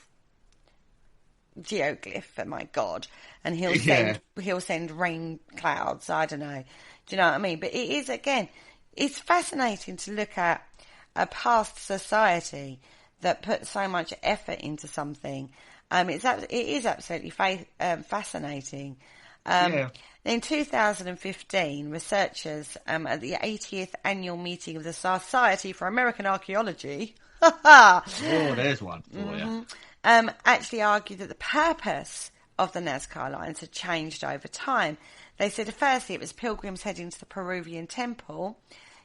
geoglyph for my god, and he'll send rain clouds, I don't know. Do you know what I mean? But it is, again, it's fascinating to look at a past society that put so much effort into something. It is absolutely fascinating. In 2015, researchers at the 80th annual meeting of the Society for American Archaeology there's one for you. Actually argued that the purpose of the Nazca Lines had changed over time. They said, firstly, it was pilgrims heading to the Peruvian temple,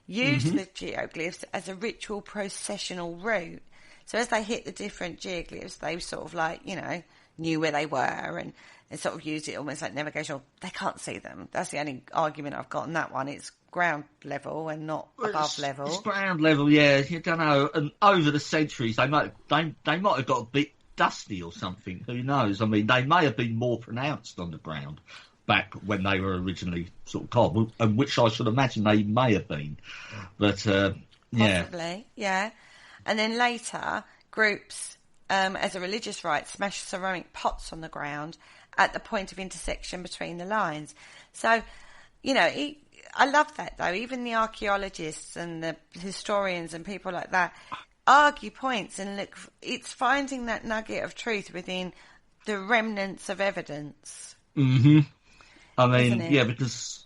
used the geoglyphs as a ritual processional route. So as they hit the different geoglyphs, they sort of knew where they were and sort of used it almost like navigational. They can't see them. That's the only argument I've got on that one. It's ground level and not above level. It's ground level, yeah. You don't know. And over the centuries, they might have got a bit dusty or something. Who knows? I mean, they may have been more pronounced on the ground back when they were originally sort of carved, and which I should imagine they may have been. But possibly, yeah. And then later, groups, as a religious rite, smashed ceramic pots on the ground at the point of intersection between the lines. So, I love that, though. Even the archaeologists and the historians and people like that argue points and look. It's finding that nugget of truth within the remnants of evidence. I mean, because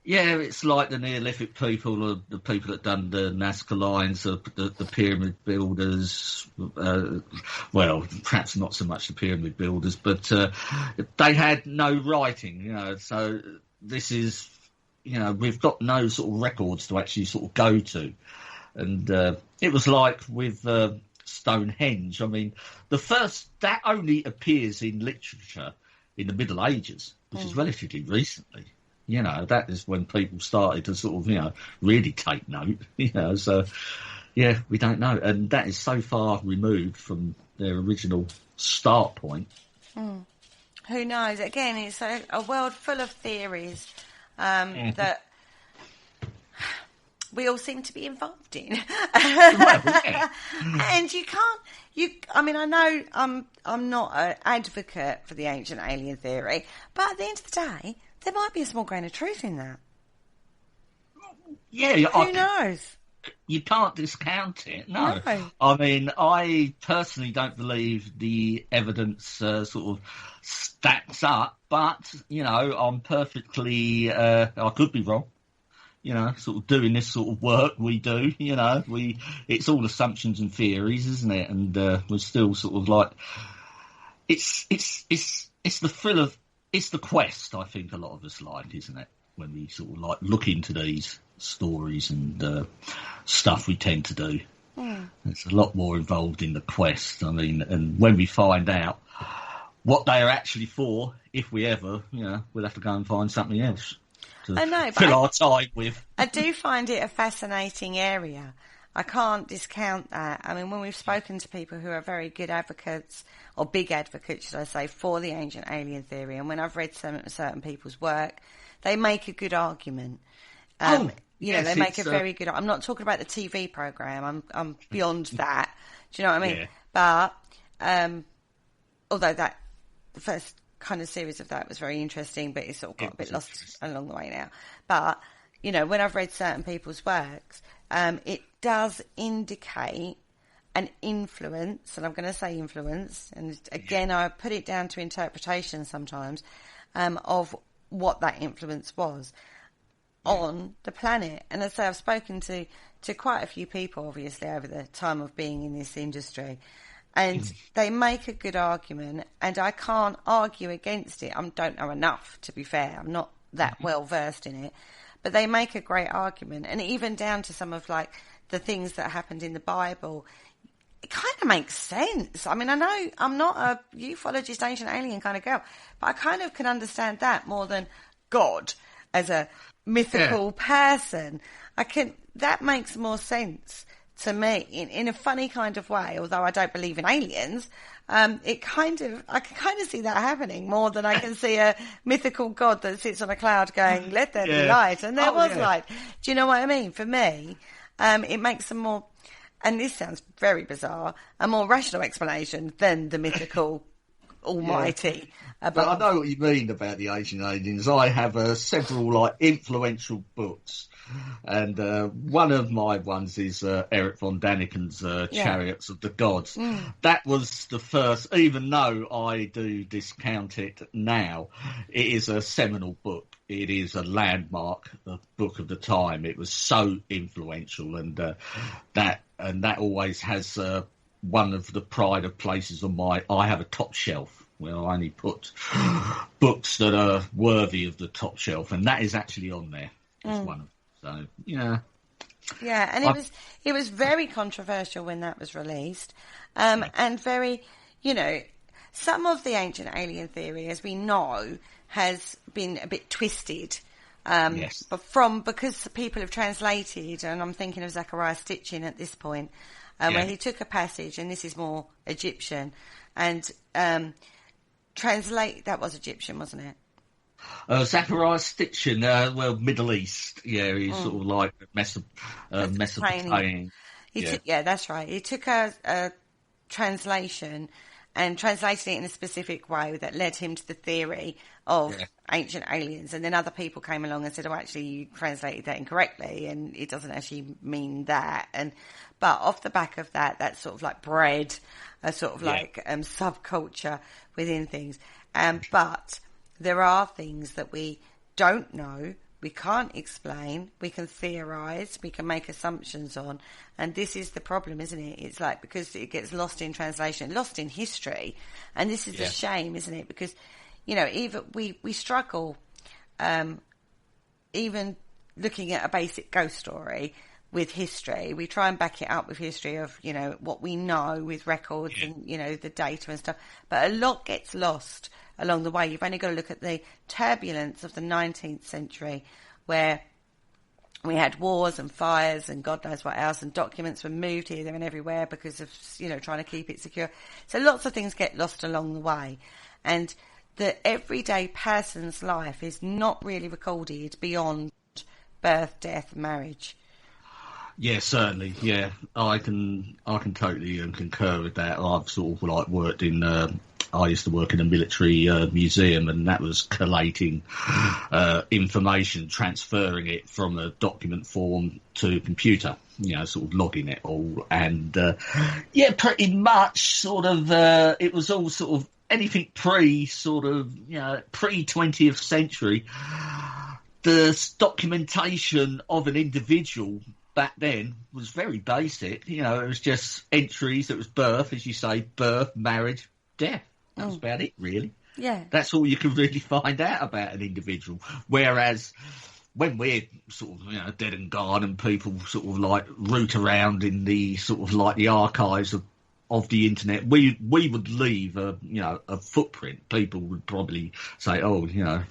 Yeah, it's like the Neolithic people, or the people that done the Nazca Lines, the pyramid builders. Well, perhaps not so much the pyramid builders, but they had no writing, So this is, we've got no sort of records to actually sort of go to, and it was like with Stonehenge. I mean, that only appears in literature in the Middle Ages, which is relatively recently. That is when people started to sort of, really take note, so, yeah, we don't know. And that is so far removed from their original start point. Who knows? Again, it's a world full of theories that we all seem to be involved in. And I mean, I know I'm not an advocate for the ancient alien theory, but at the end of the day, there might be a small grain of truth in that. Yeah, who knows? You can't discount it. No. I mean, I personally don't believe the evidence sort of stacks up, but I'm perfectly. I could be wrong. Sort of doing this sort of work we do. It's all assumptions and theories, isn't it? And we're still sort of like, it's the thrill of. It's the quest, I think, a lot of us like, isn't it? When we sort of like look into these stories and stuff we tend to do. It's a lot more involved in the quest. I mean, and when we find out what they are actually for, if we ever, we'll have to go and find something else to fill our time with. I do find it a fascinating area. I can't discount that. I mean, when we've spoken to people who are very good advocates, or big advocates, should I say, for the ancient alien theory, and when I've read certain people's work, they make a good argument. Yes, they make a very good. I'm not talking about the TV program. I'm beyond that. Do you know what I mean? Yeah. But although the first kind of series of that was very interesting, but it sort of got a bit lost along the way now. But when I've read certain people's works, it does indicate an influence, and I'm going to say influence, and again, I put it down to interpretation sometimes, of what that influence was on the planet. And as I say, I've spoken to quite a few people, obviously, over the time of being in this industry, and they make a good argument, and I can't argue against it. I don't know enough, to be fair. I'm not that well versed in it. But they make a great argument, and even down to some of like the things that happened in the Bible, it kind of makes sense. I mean, I know I'm not a ufologist, ancient alien kind of girl, but I kind of can understand that more than God as a mythical person. That makes more sense to me in a funny kind of way, although I don't believe in aliens. I can kind of see that happening more than I can see a mythical God that sits on a cloud going, let there be light. And there was light. Do you know what I mean? For me, it makes a more, and this sounds very bizarre, a more rational explanation than the mythical almighty. But I know what you mean about the ancient aliens. I have several like influential books. And one of my ones is Eric von Daniken's Chariots of the Gods. That was the first, even though I do discount it now, it is a seminal book. It is a landmark, a book of the time. It was so influential, and that always has one of the pride of places on I have a top shelf where I only put books that are worthy of the top shelf, and that is actually on there. It's one of So, yeah, and it was very controversial when that was released, and very, some of the ancient alien theory, as we know, has been a bit twisted, but because people have translated, and I'm thinking of Zachariah Stitchin at this point, where he took a passage, and this is more Egyptian, and that was Egyptian, wasn't it? Zachariah Stitchin, Middle East. Yeah, he's sort of like Mesopotamian. That's right. He took a translation and translated it in a specific way that led him to the theory of ancient aliens. And then other people came along and said, oh, actually, you translated that incorrectly, and it doesn't actually mean that. But off the back of that, that's sort of like bred a sort of like subculture within things. But there are things that we don't know we can't explain, we can theorise, we can make assumptions on, and this is the problem, isn't it? It's like, because it gets lost in translation, lost in history, and this is a shame, isn't it? Because, you know, even we struggle, even looking at a basic ghost story with history, we try and back it up with history of, you know, what we know with records and, you know, the data and stuff, but a lot gets lost along the way. You've only got to look at the turbulence of the 19th century, where we had wars and fires and God knows what else, and documents were moved here, there and everywhere because of, you know, trying to keep it secure. So lots of things get lost along the way. And the everyday person's life is not really recorded beyond birth, death, marriage. Yeah, certainly. Yeah, I can totally concur with that. I've sort of like worked in. I used to work in a military museum, and that was collating information, transferring it from a document form to a computer. You know, sort of logging it all, and pretty much sort of. It was all sort of anything pre-20th century. The documentation of an individual back then was very basic. You know, it was just entries. It was birth, as you say, birth, marriage, death. That was about it, really. Yeah. That's all you can really find out about an individual. Whereas when we're sort of, you know, dead and gone, and people sort of like root around in the sort of like the archives of the internet, we would leave a footprint. People would probably say, oh, you know,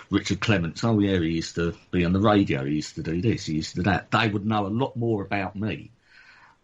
Richard Clements, oh yeah, he used to be on the radio, he used to do this, he used to do that. They would know a lot more about me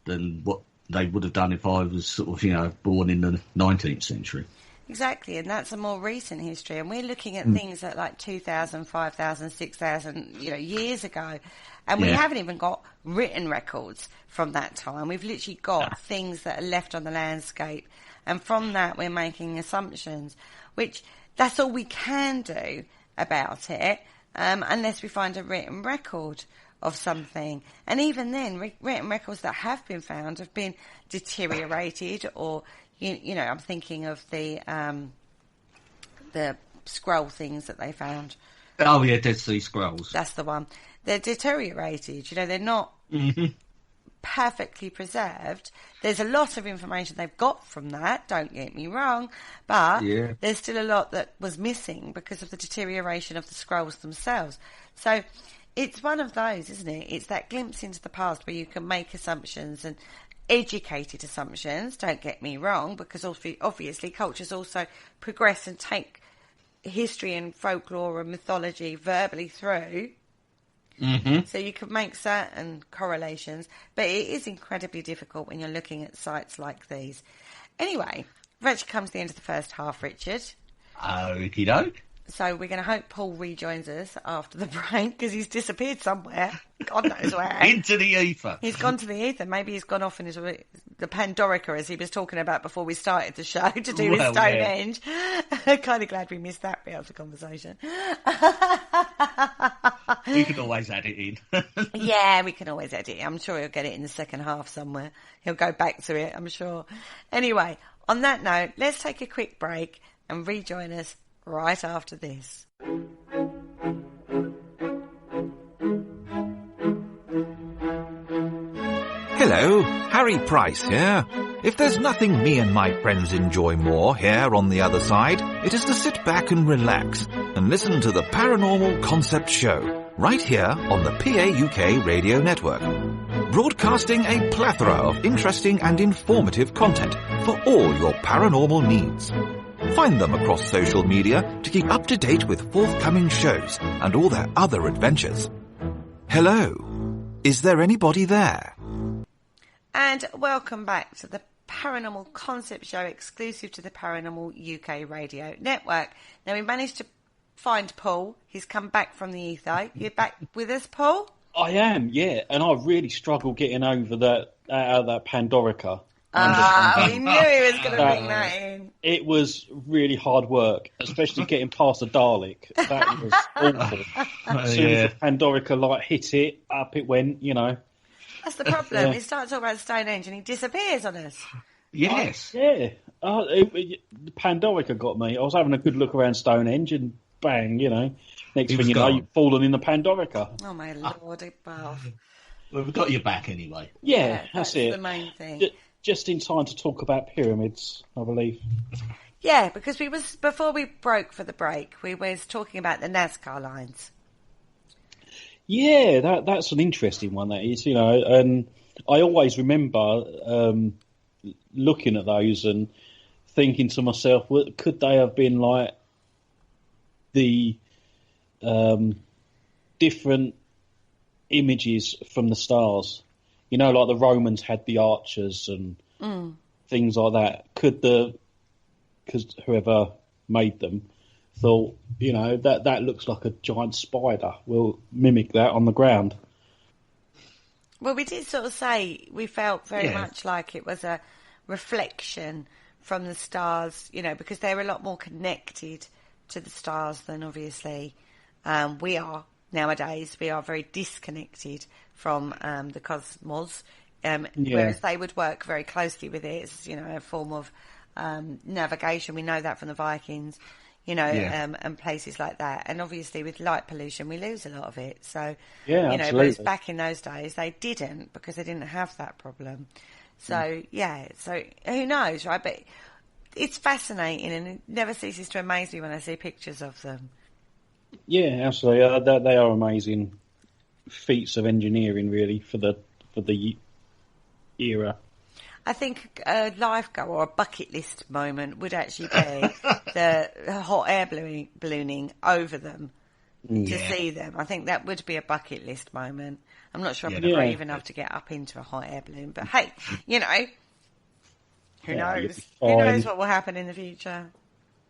than what they would have done if I was sort of, you know, born in the 19th century. Exactly, and that's a more recent history, and we're looking at things that like 2,000, 5,000, 6,000, you know, years ago, and we haven't even got written records from that time. We've literally got things that are left on the landscape, and from that we're making assumptions, which that's all we can do about it, unless we find a written record of something. And even then, written records that have been found have been deteriorated, or you know, I'm thinking of the scroll things that they found. Oh yeah, Dead Sea Scrolls. That's the one. They're deteriorated. You know, they're not perfectly preserved. There's a lot of information they've got from that, don't get me wrong, but there's still a lot that was missing because of the deterioration of the scrolls themselves. So it's one of those, isn't it? It's that glimpse into the past where you can make assumptions, and educated assumptions, don't get me wrong, because obviously cultures also progress and take history and folklore and mythology verbally through. So you can make certain correlations, but it is incredibly difficult when you're looking at sites like these. Anyway, we've actually come to the end of the first half, Richard. Okie doke. So we're going to hope Paul rejoins us after the break, because he's disappeared somewhere. God knows where. Into the ether. He's gone to the ether. Maybe he's gone off in the Pandorica, as he was talking about before we started the show, to do with Stonehenge. Yeah. Kind of glad we missed that bit of the conversation. We can always add it in. Yeah, we can always edit it. I'm sure he'll get it in the second half somewhere. He'll go back to it, I'm sure. Anyway, on that note, let's take a quick break and rejoin us right after this. Hello, Harry Price here. If there's nothing me and my friends enjoy more here on the other side, it is to sit back and relax and listen to the Paranormal Concept Show, right here on the PAUK Radio Network. Broadcasting a plethora of interesting and informative content for all your paranormal needs. Find them across social media to keep up to date with forthcoming shows and all their other adventures. Hello, is there anybody there? And welcome back to the Paranormal Concept Show, exclusive to the Paranormal UK Radio Network. Now, we managed to find Paul. He's come back from the ether. You're back with us, Paul? I am, yeah. And I really struggled getting over that Pandorica. We knew he was going to bring that in. It was really hard work, especially getting past the Dalek. That was awful. As soon as the Pandorica hit it, up it went, you know. That's the problem. He starts talking about Stonehenge and he disappears on us. Yes. The Pandorica got me. I was having a good look around Stonehenge and bang, you know. Next thing you know, you've fallen in the Pandorica. Oh, my Lord, above. Well, we've got your back anyway. Yeah, that's it. The main thing. Just in time to talk about pyramids, I believe. Yeah, because before we broke for the break, we was talking about the Nazca Lines. Yeah, that's an interesting one. That is, and I always remember looking at those and thinking to myself, well, could they have been like the different images from the stars? Like the Romans had the archers and things like that. Because whoever made them thought, that looks like a giant spider. We'll mimic that on the ground. Well, we did sort of say we felt very much like it was a reflection from the stars, because they're a lot more connected to the stars than obviously we are nowadays. We are very disconnected from the cosmos, whereas they would work very closely with it. It's, a form of navigation. We know that from the Vikings, and places like that. And obviously with light pollution, we lose a lot of it. So, absolutely. whereas back in those days, they didn't, because they didn't have that problem. So, so who knows, right? But it's fascinating, and it never ceases to amaze me when I see pictures of them. Yeah, absolutely. They are amazing feats of engineering, really, for the era. I think a life goal or a bucket list moment would actually be the hot air ballooning over them to see them. I think that would be a bucket list moment. I'm not sure I'm brave enough to get up into a hot air balloon, but hey, who knows? Who knows what will happen in the future?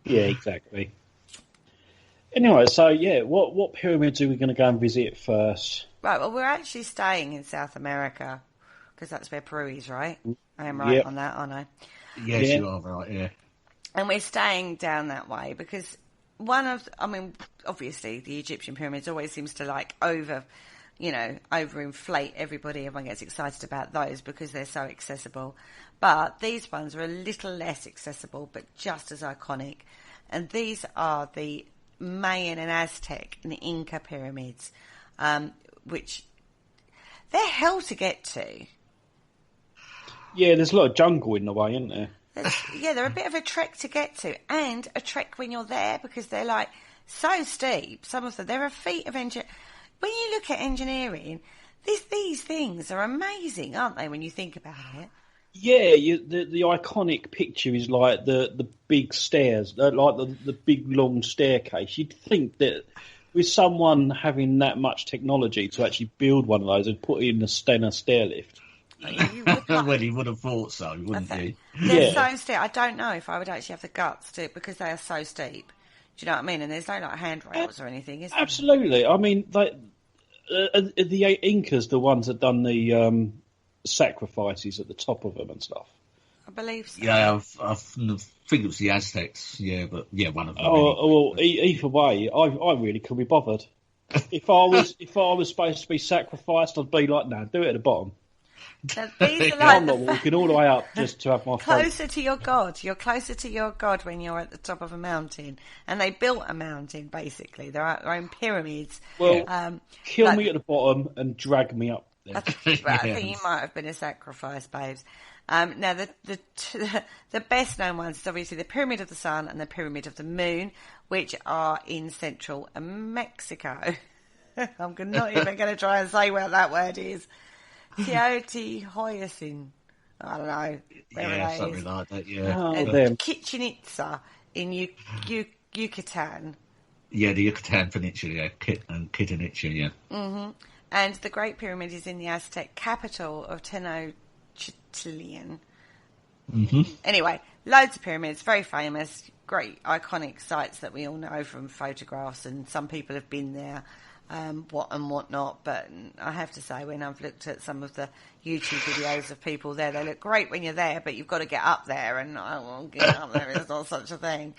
Yeah, exactly. Anyway, so what pyramids are we going to go and visit first? Right, well, we're actually staying in South America, because that's where Peru is, right? I am right on that, aren't I? Yes, you are right, yeah. And we're staying down that way because obviously the Egyptian pyramids always seems to overinflate everybody. Everyone gets excited about those because they're so accessible. But these ones are a little less accessible, but just as iconic. And these are the Mayan and Aztec and Inca pyramids, which they're hell to get to. Yeah, there's a lot of jungle in the way, isn't there? They're a bit of a trek to get to, and a trek when you're there, because they're like so steep. Some of them, they're a feat of engineering. When you look at engineering, these things are amazing, aren't they? When you think about it. Yeah, the iconic picture is like the big stairs, like the big long staircase. You'd think that with someone having that much technology to actually build one of those and put in a Stena stair lift. Well, he would have thought so, wouldn't he? They're so steep. I don't know if I would actually have the guts to, because they are so steep. Do you know what I mean? And there's no handrails or anything, is there? Absolutely. I mean, the Incas, the ones that done the sacrifices at the top of them and stuff. I believe so. Yeah, I think it was the Aztecs. Yeah, but one of them. Well, either way, I really couldn't be bothered. If I was supposed to be sacrificed, I'd be like, no, do it at the bottom. So these are like I'm not walking all the way up just to have my closer to your God. You're closer to your God when you're at the top of a mountain, and they built a mountain basically. Their own pyramids. Well, kill me at the bottom and drag me up there. I think you might have been a sacrifice, babes. Now the best known ones is obviously the Pyramid of the Sun and the Pyramid of the Moon, which are in central Mexico. I'm not even going to try and say what that word is. Teotihuacan. I don't know. Something like that, yeah. And Chichen Itza in Yucatan. Yeah, the Yucatan Peninsula, yeah. Chichen Itza, yeah. Mm-hmm. And the Great Pyramid is in the Aztec capital of Tenochtitlan. Mm-hmm. Anyway, loads of pyramids, very famous, great iconic sites that we all know from photographs, and some people have been there. What not, but I have to say, when I've looked at some of the YouTube videos of people there, they look great when you're there, but you've got to get up there, and I won't get up there. There's not such a thing.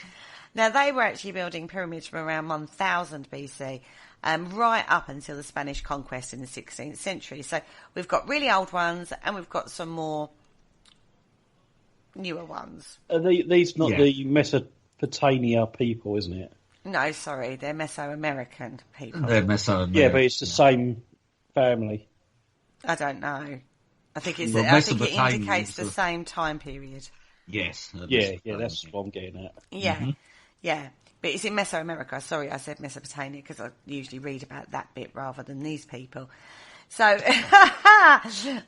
Now, they were actually building pyramids from around 1000 BC, right up until the Spanish conquest in the 16th century. So we've got really old ones, and we've got some more newer ones. Are these not the Mesopotamia people, isn't it? No, sorry, they're Mesoamerican people. They're Mesoamerican. Yeah, but it's the same family. I don't know. I think it indicates the same time period. Yes. Yeah, that's what I'm getting at. Yeah, yeah. But it's in Mesoamerica. Sorry, I said Mesopotamia because I usually read about that bit rather than these people. So,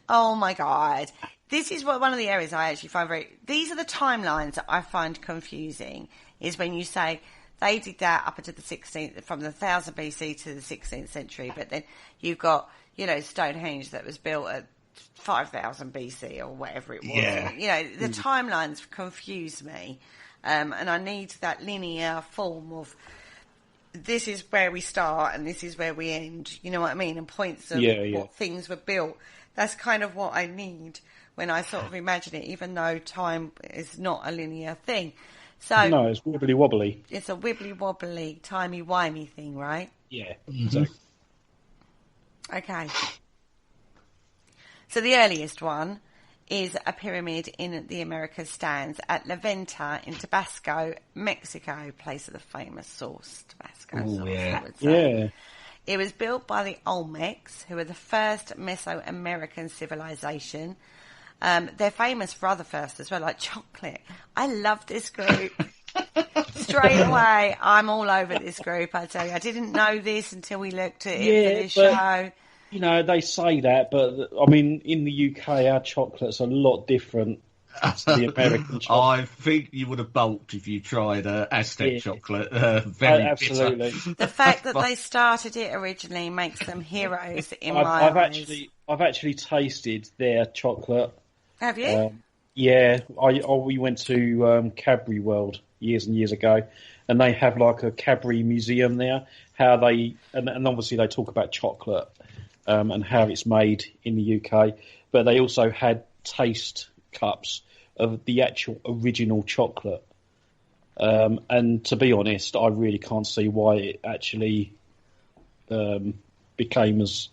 oh my God. This is one of the areas I actually find these are the timelines that I find confusing, is when you say they did that up until the 16th, from the 1000 BC to the 16th century, but then you've got, Stonehenge that was built at 5000 BC or whatever it was. Yeah. The timelines confuse me. And I need that linear form of this is where we start and this is where we end. You know what I mean? And points of what things were built. That's kind of what I need when I sort of imagine it, even though time is not a linear thing. So no, it's wibbly wobbly. It's a wibbly wobbly, timey wimey thing, right? Yeah. Okay. So the earliest one is a pyramid in the Americas stands at La Venta in Tabasco, Mexico, place of the famous sauce, Tabasco sauce, I would say. Yeah. It was built by the Olmecs, who were the first Mesoamerican civilization. They're famous for other firsts as well, like chocolate. I love this group. Straight away, I'm all over this group, I tell you. I didn't know this until we looked at it for this show. They say that, but I mean, in the UK, our chocolate's a lot different to the American chocolate. I think you would have balked if you tried Aztec chocolate. Very absolutely. bitter. The fact that they started it originally makes them heroes in my eyes. I've actually tasted their chocolate. Have you? We went to Cadbury World years and years ago, and they have like a Cadbury museum there. And obviously they talk about chocolate. And how it's made in the UK, but they also had taste cups of the actual original chocolate. And to be honest, I really can't see why it actually became as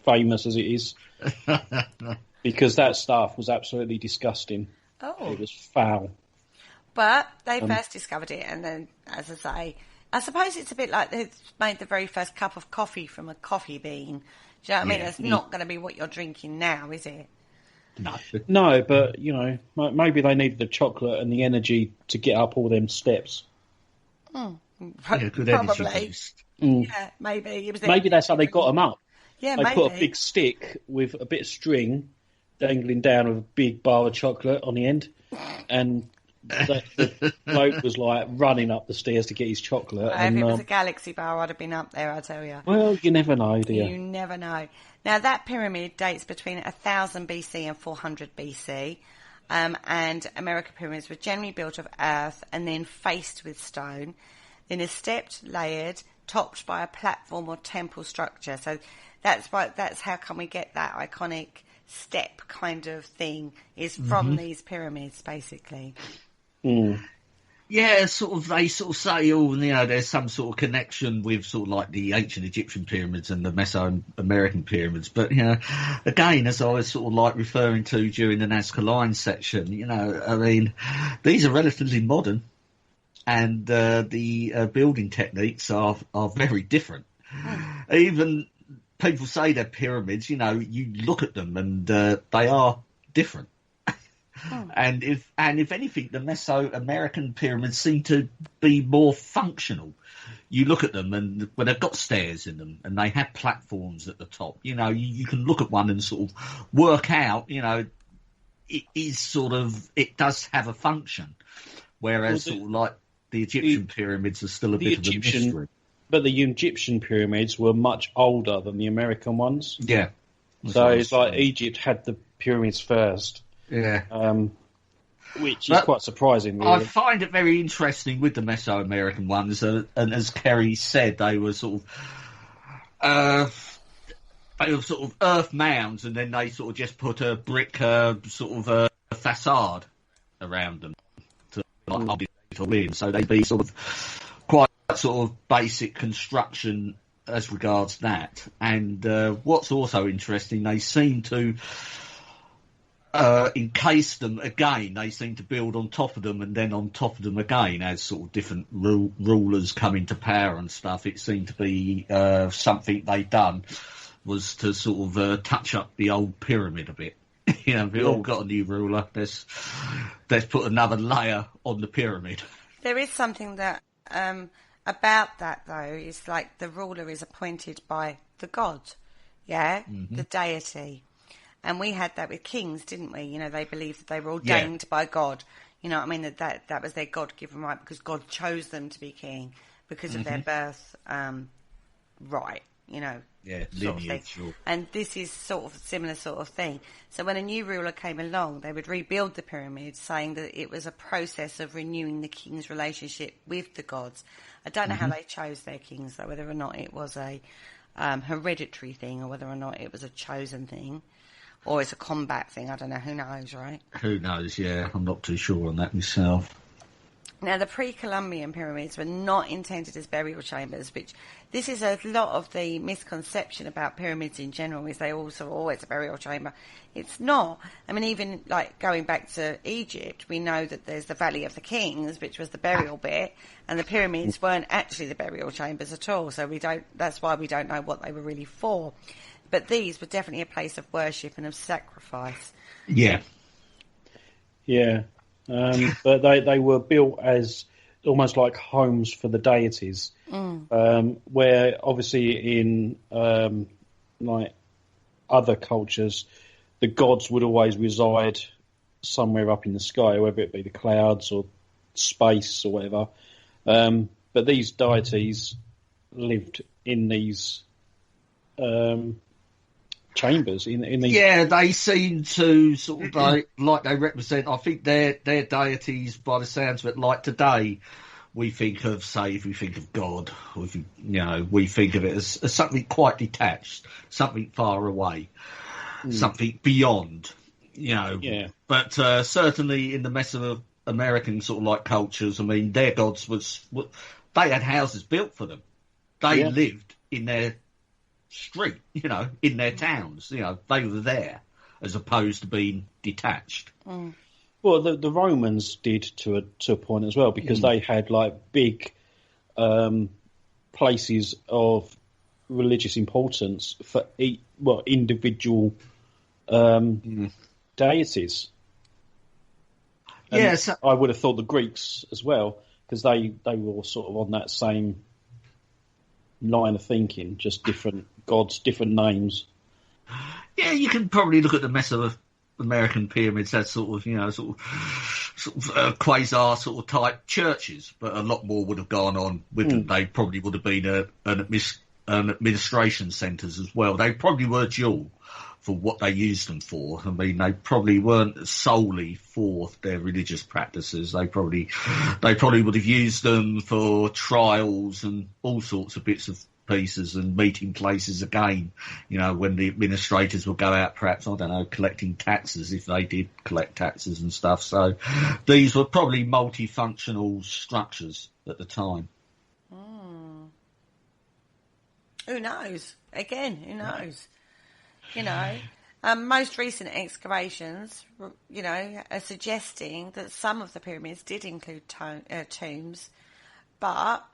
famous as it is, because that stuff was absolutely disgusting. Oh, it was foul. But they first discovered it, and then, as I say, I suppose it's a bit like they made the very first cup of coffee from a coffee bean. Do you know what I mean? It's not going to be what you're drinking now, is it? No, but, maybe they needed the chocolate and the energy to get up all them steps. Good probably. Yeah, maybe. Maybe that's how they got them up. Yeah, they maybe. Put a big stick with a bit of string dangling down with a big bar of chocolate on the end, and the bloke was like running up the stairs to get his chocolate. If it was a galaxy bar, I'd have been up there, I tell you. Well, you never know, do you? You never know. Now, that pyramid dates between 1000 BC and 400 BC, and American pyramids were generally built of earth and then faced with stone, then a stepped, layered, topped by a platform or temple structure. So that's how come we get that iconic step kind of thing, is from these pyramids, basically. Yeah, they say, there's some sort of connection with sort of like the ancient Egyptian pyramids and the Mesoamerican pyramids. But, again, as I was sort of like referring to during the Nazca Lines section, I mean, these are relatively modern, and the building techniques are very different. Even people say they're pyramids, you look at them and they are different. And if anything, the Mesoamerican pyramids seem to be more functional. You look at them, and they've got stairs in them, and they have platforms at the top. You can look at one and sort of work out. It does have a function, whereas sort of like the Egyptian pyramids are still a bit of a mystery. But the Egyptian pyramids were much older than the American ones. Yeah. So it's like Egypt had the pyramids first. Yeah. Which is quite surprising, really. I find it very interesting with the Mesoamerican ones, and as Kerry said, they were sort of earth mounds, and then they sort of just put a brick facade around them to hold it all in. So they'd be sort of quite sort of basic construction as regards that. And what's also interesting, they seem to encased them again. They seem to build on top of them and then on top of them again as sort of different rulers come into power and stuff. It seemed to be something they'd done was to sort of touch up the old pyramid a bit. You know, we all got a new ruler. Let's put another layer on the pyramid. There is something that about that though. Is like the ruler is appointed by the god, the deity. And we had that with kings, didn't we? You know, they believed that they were ordained by God. You know what I mean? That was their God-given right because God chose them to be king because of their birth right, you know. Yeah, lineage. Sure. And this is sort of a similar sort of thing. So when a new ruler came along, they would rebuild the pyramid, saying that it was a process of renewing the king's relationship with the gods. I don't know how they chose their kings, though, whether or not it was a hereditary thing or whether or not it was a chosen thing. Or it's a combat thing. I don't know. Who knows, right? Who knows, yeah. I'm not too sure on that myself. Now, the pre-Columbian pyramids were not intended as burial chambers, which this is a lot of the misconception about pyramids in general, is they also always a burial chamber. It's not. I mean, even like going back to Egypt, we know that there's the Valley of the Kings, which was the burial bit, and the pyramids weren't actually the burial chambers at all. So that's why we don't know what they were really for. But these were definitely a place of worship and of sacrifice. Yeah. Yeah. But they were built as almost like homes for the deities, where obviously in like other cultures, the gods would always reside somewhere up in the sky, whether it be the clouds or space or whatever. But these deities lived in these chambers in these. Yeah, they seem to sort of like they represent. I think their deities, by the sounds of it, like today, we think of, say, if we think of God, or if we think of it as something quite detached, something far away, something beyond, Yeah. But certainly in the Mesoamerican sort of like cultures, I mean, their gods they had houses built for them. They lived in their street, in their towns, they were there as opposed to being detached. Well, the Romans did to a point as well, because they had like big places of religious importance for individual deities. And yes, I would have thought the Greeks as well, because they were sort of on that same line of thinking, just different gods, different names. Yeah, you can probably look at the Mesoamerican pyramids as sort of quasar sort of type churches, but a lot more would have gone on with them. They probably would have been an administration centres as well. They probably were dual for what they used them for. I mean, they probably weren't solely for their religious practices. They probably would have used them for trials and all sorts of bits of pieces and meeting places again, when the administrators would go out, perhaps, I don't know, collecting taxes, if they did collect taxes and stuff. So these were probably multifunctional structures at the time. Who knows? Again, who knows? Most recent excavations, are suggesting that some of the pyramids did include tombs, but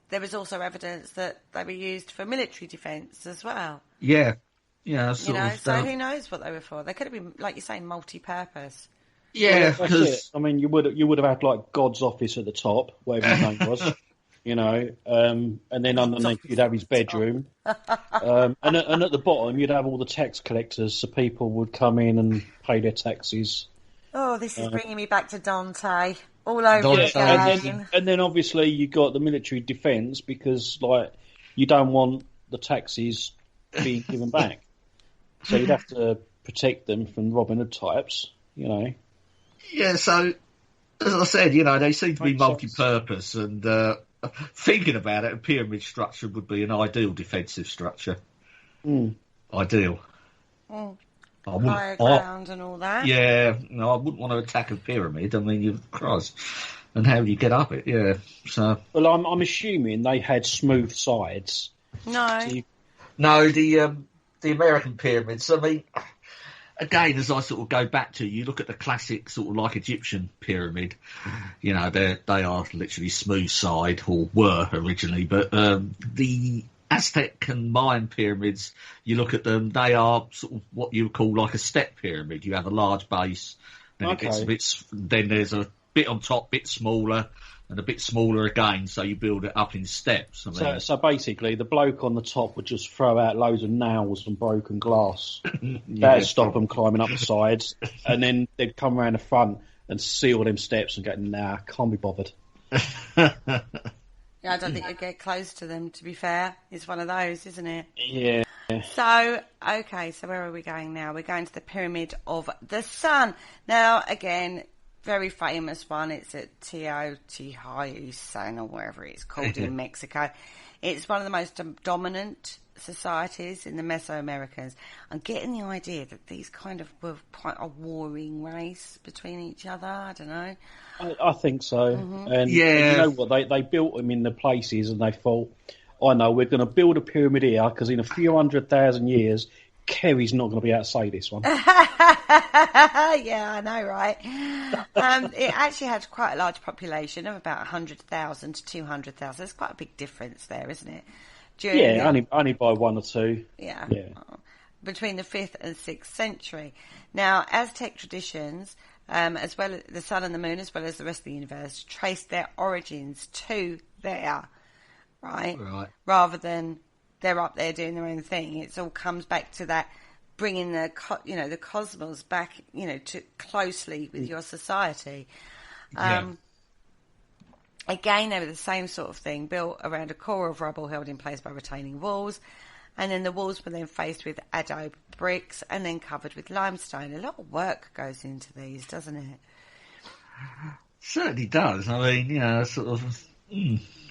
there was also evidence that they were used for military defence as well. Yeah. So who knows what they were for? They could have been, like you say, multi-purpose. Yeah, because I mean, you would have had like God's office at the top, whatever his name was. And then underneath you'd have his bedroom, and at the bottom you'd have all the tax collectors, so people would come in and pay their taxes. Oh, this is bringing me back to Dante all over again. And then obviously you got the military defence, because like you don't want the taxes being given back, so you'd have to protect them from Robin Hood types. Yeah, so as I said, they seem to be multi-purpose, and thinking about it, a pyramid structure would be an ideal defensive structure. Ideal. Higher ground and all that. Yeah, I wouldn't want to attack a pyramid. I mean, Christ, and how do you get up it? Yeah, so. Well, I'm assuming they had smooth sides. No. No, the American pyramids. I mean, again, as I sort of go back to, you look at the classic sort of like Egyptian pyramid, you know, they are literally smooth side, or were originally, but the Aztec and Mayan pyramids, you look at them, they are sort of what you would call like a step pyramid. You have a large base, then it gets a bit, then there's a bit on top, bit smaller, and a bit smaller again, so you build it up in steps. I mean, so basically, the bloke on the top would just throw out loads of nails and broken glass. That'd stop them climbing up the sides, and then they'd come around the front and seal them steps and go, nah, can't be bothered. Yeah, I don't think you'd get close to them, to be fair. It's one of those, isn't it? Yeah. So, okay, so where are we going now? We're going to the Pyramid of the Sun. Now, again, very famous one. It's at Teotihuacan, or wherever it's called in Mexico. It's one of the most dominant societies in the Mesoamericans. I'm getting the idea that these kind of were quite a warring race between each other. I don't know. I think so. Mm-hmm. And you know what? They built them in the places, and they thought, I know, we're going to build a pyramid here because in a few 100,000 years, Kerry's not going to be able to say this one. Yeah, I know, right? It actually had quite a large population of about 100,000 to 200,000. There's quite a big difference there, isn't it? Only by one or two. Yeah. Between the 5th and 6th century. Now, Aztec traditions, as well as the sun and the moon, as well as the rest of the universe, trace their origins to there, right? Rather than they're up there doing their own thing. It all comes back to that, bringing the cosmos back, to closely with your society. Again, they were the same sort of thing, built around a core of rubble held in place by retaining walls, and then the walls were then faced with adobe bricks and then covered with limestone. A lot of work goes into these, doesn't it? Certainly does. I mean, sort of.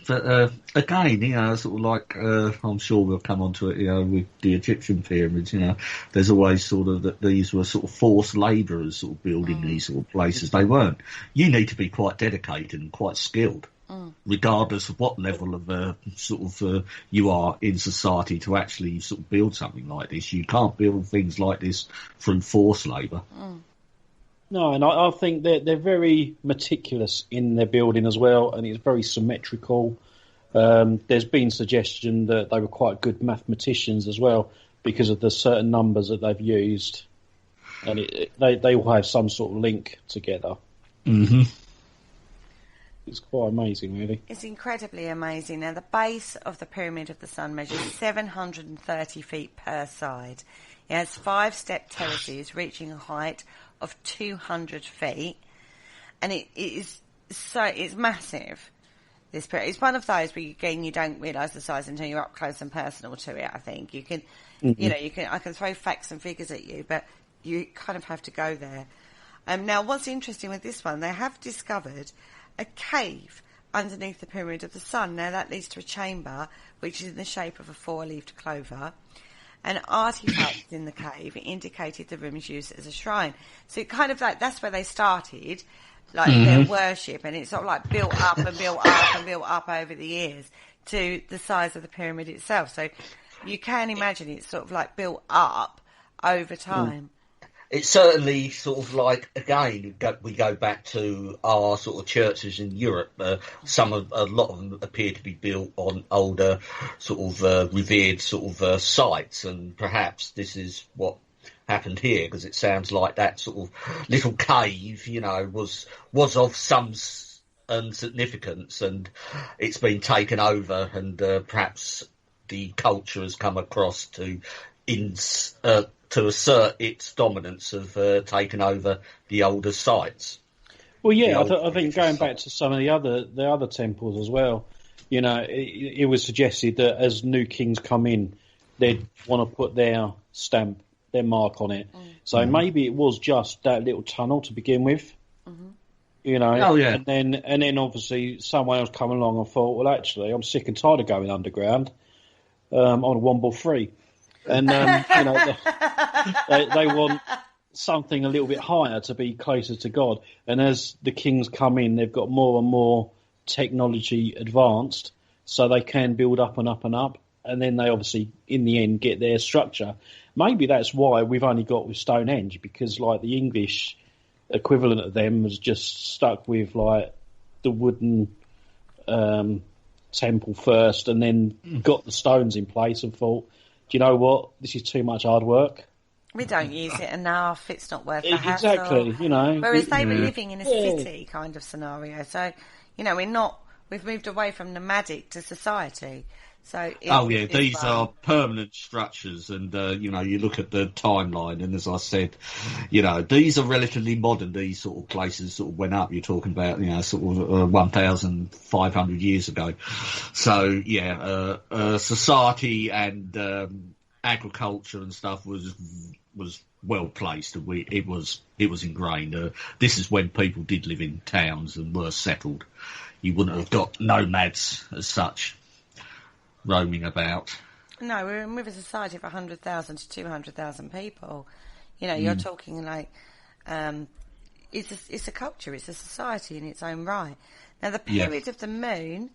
But again, sort of like I'm sure we'll come on to it, with the Egyptian pyramids. There's always sort of that these were sort of forced labourers sort of building these sort of places. They weren't. You need to be quite dedicated and quite skilled, regardless of what level of you are in society to actually sort of build something like this. You can't build things like this through forced labour. No, and I think they're very meticulous in their building as well, and it's very symmetrical. There's been suggestion that they were quite good mathematicians as well because of the certain numbers that they've used, and they all have some sort of link together. Mm-hmm. It's quite amazing, really. It's incredibly amazing. Now, the base of the Pyramid of the Sun measures 730 feet per side. It has 5-step terraces reaching a height of 200 feet, and it's massive. This pyramid, it's one of those where you don't realise the size until you're up close and personal to it. I think you can, I can throw facts and figures at you, but you kind of have to go there. Now, what's interesting with this one, they have discovered a cave underneath the Pyramid of the Sun. Now, that leads to a chamber which is in the shape of a 4-leaved clover. And artifacts in the cave indicated the room's use as a shrine. So it kind of like, that's where they started, their worship, and it's sort of like built up and built up and built up over the years to the size of the pyramid itself. So you can imagine it's sort of like built up over time. It's certainly sort of like, again, we go back to our sort of churches in Europe. A lot of them appear to be built on older sort of revered sort of sites, and perhaps this is what happened here, because it sounds like that sort of little cave, was of some significance, and it's been taken over, and perhaps the culture has come across to assert its dominance of taking over the older sites. Well, yeah, I think going back to some of the other temples as well, it was suggested that as new kings come in, they'd want to put their stamp, their mark on it. So maybe it was just that little tunnel to begin with. Oh, yeah. And then obviously someone else come along and thought, well, actually, I'm sick and tired of going underground. I want to womble free. And, they want something a little bit higher to be closer to God. And as the kings come in, they've got more and more technology advanced, so they can build up and up and up. and then they obviously, in the end, get their structure. Maybe that's why we've only got with Stonehenge, because like the English equivalent of them was just stuck with like the wooden temple first, and then got the stones in place and thought, do you know what? This is too much hard work. We don't use it enough. It's not worth the hassle. Exactly, you know. Whereas they were living in a city kind of scenario. So, you know, we've moved away from nomadic to society. So these are permanent structures, and you know, you look at the timeline, and as I said, you know, these are relatively modern. These sort of places sort of went up. You're talking about, you know, sort of 1,500 years ago. So society and agriculture and stuff was well placed. It was ingrained. This is when people did live in towns and were settled. You wouldn't have got nomads as such roaming about. No, we're with a society of 100,000 to 200,000 people. You know, you're talking like it's a culture, it's a society in its own right. Now, the period of the moon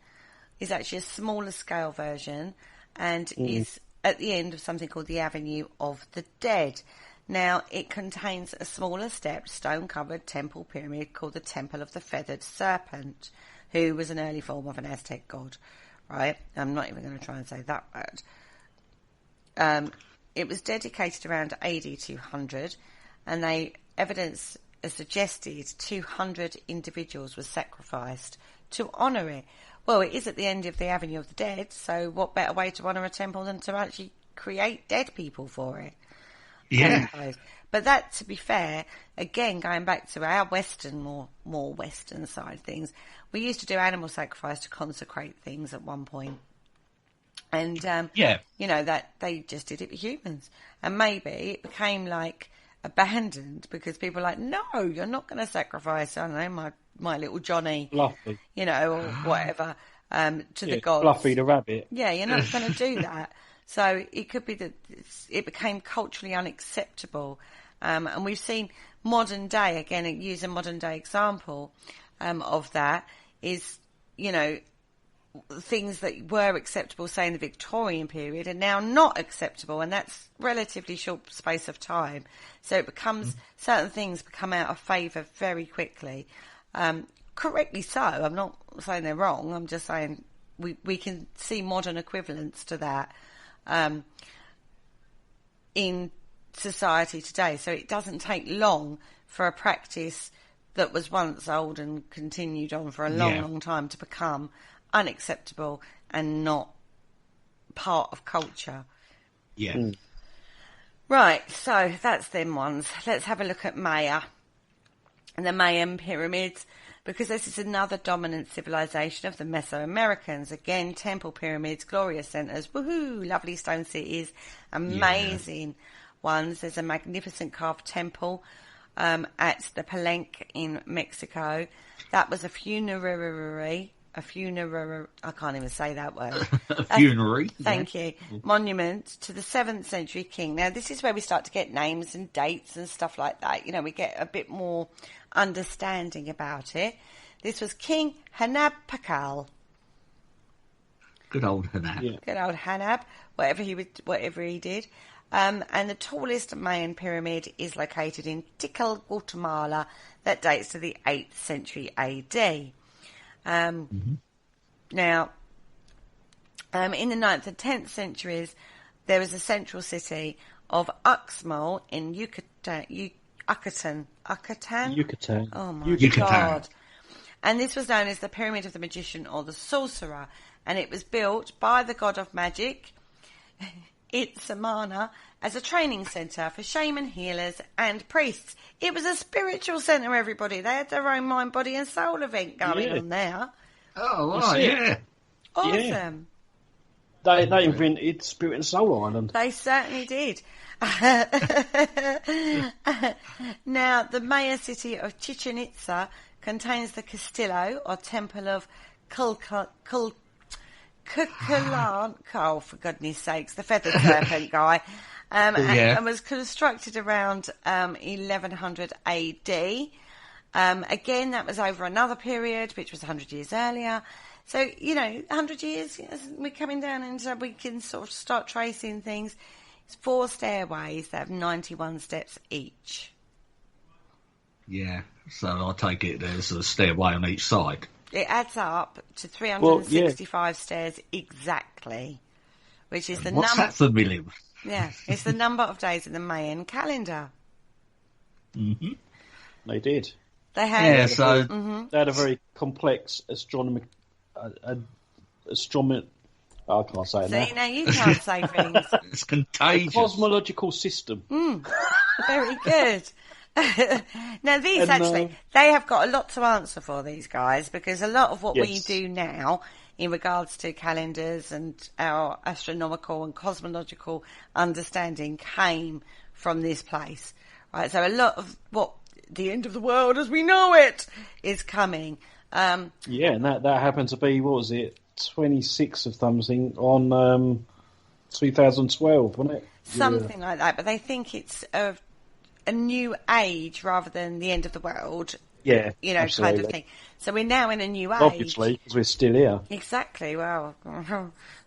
is actually a smaller scale version, and is at the end of something called the Avenue of the Dead. Now, it contains a smaller stepped, stone-covered temple pyramid called the Temple of the Feathered Serpent, who was an early form of an Aztec god. Right? I'm not even going to try and say that word. It was dedicated around AD 200, and evidence suggested 200 individuals were sacrificed to honour it. Well, it is at the end of the Avenue of the Dead, so what better way to honour a temple than to actually create dead people for it? Yeah. But that, to be fair, again, going back to our Western, more Western side of things, we used to do animal sacrifice to consecrate things at one point. And, you know, that they just did it with humans. And maybe it became, like, abandoned because people were like, no, you're not going to sacrifice, I don't know, my little Johnny, Fluffy, you know, or whatever, to the gods. Fluffy the rabbit. Yeah, you're not going to do that. So it could be that it became culturally unacceptable. And we've seen modern day, again, use a modern day example of that, is, you know, things that were acceptable, say, in the Victorian period are now not acceptable, and that's relatively short space of time. So it becomes, certain things become out of favour very quickly. Correctly so. I'm not saying they're wrong. I'm just saying we can see modern equivalents to that in society today. So it doesn't take long for a practice that was once old and continued on for a long time to become unacceptable and not part of culture. Yeah. Right, so that's them ones. Let's have a look at Maya and the Mayan pyramids, because this is another dominant civilization of the Mesoamericans. Again, temple pyramids, glorious centres, woohoo, lovely stone cities, amazing ones. There's a magnificent carved temple at the Palenque in Mexico. That was a funerary, I can't even say that word. A funerary. Thank you. Monument to the 7th century king. Now, this is where we start to get names and dates and stuff like that. You know, we get a bit more understanding about it. This was King Hanab Pakal. Good old Hanab. Yeah. Good old Hanab, whatever he did. And the tallest Mayan pyramid is located in Tikal, Guatemala. That dates to the 8th century AD. Now, in the 9th and 10th centuries, there was a central city of Uxmal in Yucatan. Oh my God. And this was known as the Pyramid of the Magician or the Sorcerer. And it was built by the god of magic, Itzamana, as a training centre for shaman healers and priests. It was a spiritual centre, everybody. They had their own mind, body and soul event going on there. Oh, right, yeah. Awesome. Yeah. They invented Spirit and Soul Island. They certainly did. Now, the Maya city of Chichen Itza contains the Castillo, or Temple of Kukulkan. Oh, for goodness sakes, the feathered serpent guy. And was constructed around 1100 AD. Again, that was over another period, which was 100 years earlier. So, 100 years, we're coming down and we can sort of start tracing things. It's 4 stairways that have 91 steps each. Yeah, so I take it there's a stairway on each side. It adds up to 365 stairs exactly, which is the number. What's that for million? Yeah, it's the number of days in the Mayan calendar. Mm-hmm. They did. They had. Yeah, so they had a very complex astronomy. I can't say it now. See, now you can't say things. It's contagious. A cosmological system. Very good. Now, these actually, they have got a lot to answer for, these guys, because a lot of what we do now in regards to calendars and our astronomical and cosmological understanding came from this place. Right, so a lot of what the end of the world as we know it is coming. And that happened to be, what was it, 26 of something on 2012, wasn't it? Something like that, but they think it's a new age rather than the end of the world. Yeah, kind of thing. So we're now in a new age. Obviously, because we're still here. Exactly. Well,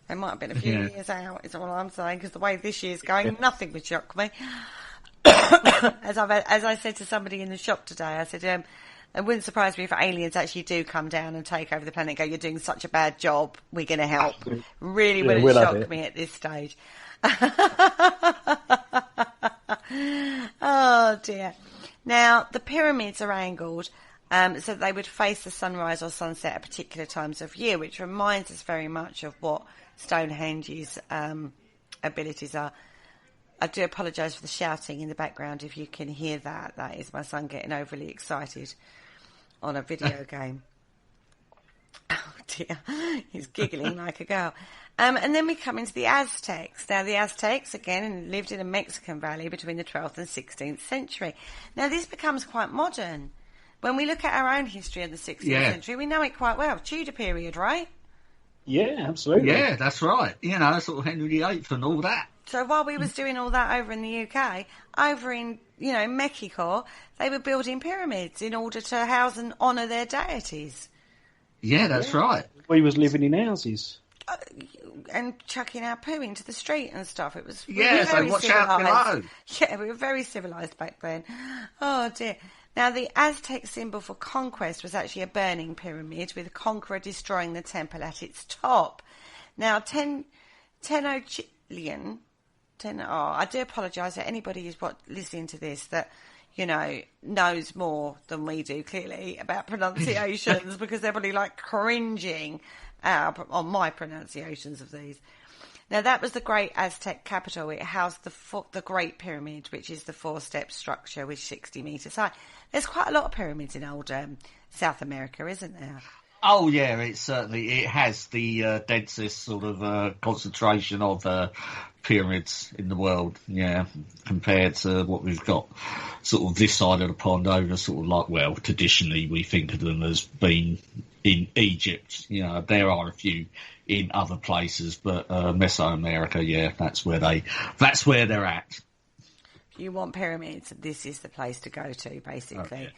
they might have been a few years out, is all I'm saying, because the way this year's going, nothing would shock me. As I said to somebody in the shop today, I said, it wouldn't surprise me if aliens actually do come down and take over the planet and go, you're doing such a bad job, we're going to help. Really wouldn't shock me at this stage. Oh, dear. Now, the pyramids are angled so they would face the sunrise or sunset at particular times of year, which reminds us very much of what Stonehenge's abilities are. I do apologise for the shouting in the background if you can hear that. That is my son getting overly excited on a video game. Oh dear, he's giggling like a girl. And then we come into the Aztecs. Now the Aztecs, again, lived in a Mexican valley between the 12th and 16th century. Now this becomes quite modern. When we look at our own history of the 16th century, we know it quite well. Tudor period, right? Yeah, absolutely. Yeah, that's right. Sort of Henry VIII and all that. So while we was doing all that over in the UK, over in, Mexico, they were building pyramids in order to house and honour their deities. Yeah, that's right. We was living in houses. And chucking our poo into the street and stuff. It was so watch out below. Yeah, we were very civilised back then. Oh, dear. Now, the Aztec symbol for conquest was actually a burning pyramid with a conqueror destroying the temple at its top. Now, Tenochtitlan... I do apologise to anybody who's listening to this that, knows more than we do, clearly, about pronunciations because they're probably cringing on my pronunciations of these. Now, that was the great Aztec capital. It housed the Great Pyramid, which is the 4-step structure with 60 metres high. There's quite a lot of pyramids in old South America, isn't there? Oh, yeah, it has the densest sort of concentration of pyramids in the world, compared to what we've got sort of this side of the pond over sort of traditionally we think of them as being in Egypt. There are a few in other places, but Mesoamerica, that's where they're at. If you want pyramids, this is the place to go to, basically. Okay.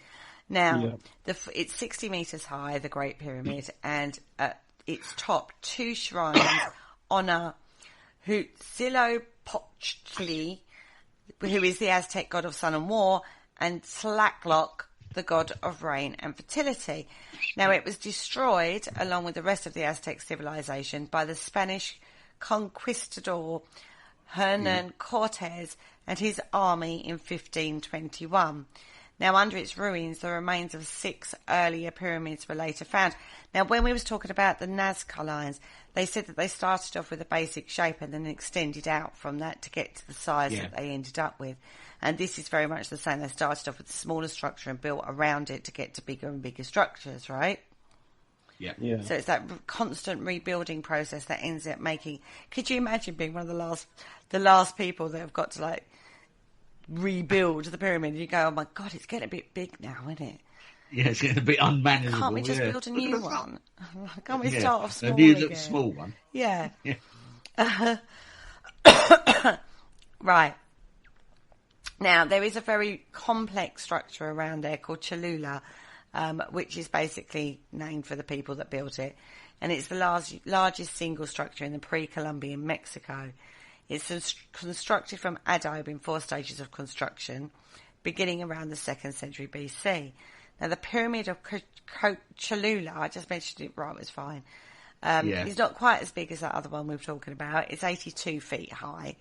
Now, it's 60 metres high, the Great Pyramid, and at its top, 2 shrines honour Huitzilopochtli, who is the Aztec god of sun and war, and Tlaloc, the god of rain and fertility. Now, it was destroyed, along with the rest of the Aztec civilization, by the Spanish conquistador Hernan Cortes and his army in 1521. Now, under its ruins, the remains of 6 earlier pyramids were later found. Now, when we was talking about the Nazca Lines, they said that they started off with a basic shape and then extended out from that to get to the size that they ended up with. And this is very much the same. They started off with a smaller structure and built around it to get to bigger and bigger structures, right? Yeah. So it's that constant rebuilding process that ends up making... Could you imagine being one of the last people that have got to, rebuild the pyramid? You go, oh my God, it's getting a bit big now, isn't it? Yeah, it's getting a bit unmanageable. Can't we just build a new one? Can't we start off small a new again? small one. Yeah. Right. Now, there is a very complex structure around there called Cholula, which is basically named for the people that built it. And it's the largest single structure in the pre-Columbian Mexico. It's constructed from adobe in 4 stages of construction, beginning around the 2nd century BC. Now, the pyramid of Cholula, I just mentioned it right, it was fine. It's not quite as big as that other one we were talking about. It's 82 feet high,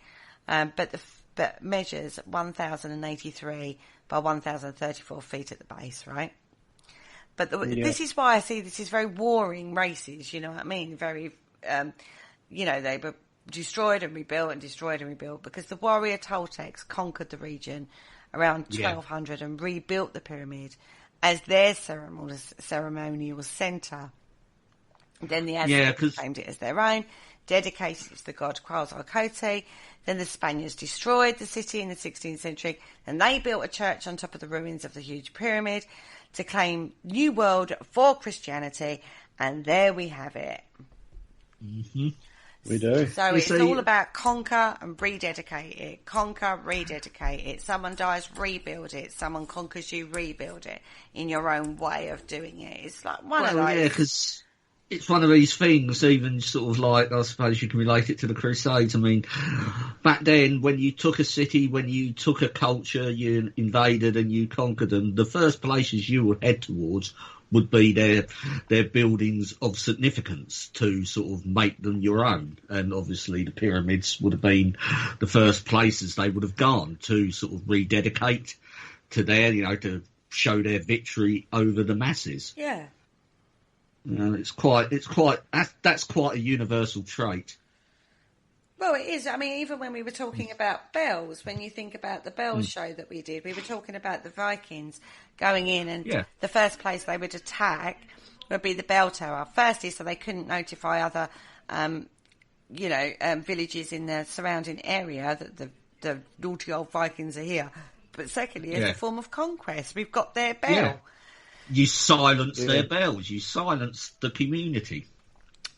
but measures 1,083 by 1,034 feet at the base, right? But this is why I see this is very warring races, you know what I mean? Very, they were destroyed and rebuilt because the warrior Toltecs conquered the region around 1200 and rebuilt the pyramid as their ceremonial centre. Then the Aztecs claimed it as their own, dedicated it to the god Quetzalcoatl. Then the Spaniards destroyed the city in the 16th century. Then they built a church on top of the ruins of the huge pyramid to claim New World for Christianity. And there we have it. Mm-hmm. We do. So it's all about conquer and rededicate it. Conquer, rededicate it. Someone dies, rebuild it. Someone conquers you, rebuild it in your own way of doing it. It's like one of those. Yeah, because it's one of these things, even sort of like, I suppose you can relate it to the Crusades. I mean, back then, when you took a city, when you took a culture, you invaded and you conquered them, the first places you would head towards would be their buildings of significance to sort of make them your own. And obviously the pyramids would have been the first places they would have gone to sort of rededicate to to show their victory over the masses. Yeah. That's quite a universal trait. Well, it is. I mean, even when we were talking about bells, when you think about the bells show that we did, we were talking about the Vikings going in and the first place they would attack would be the bell tower. Firstly, so they couldn't notify other, villages in the surrounding area that the naughty old Vikings are here. But secondly, as a form of conquest, we've got their bell. Yeah. You silence their bells. You silence the community.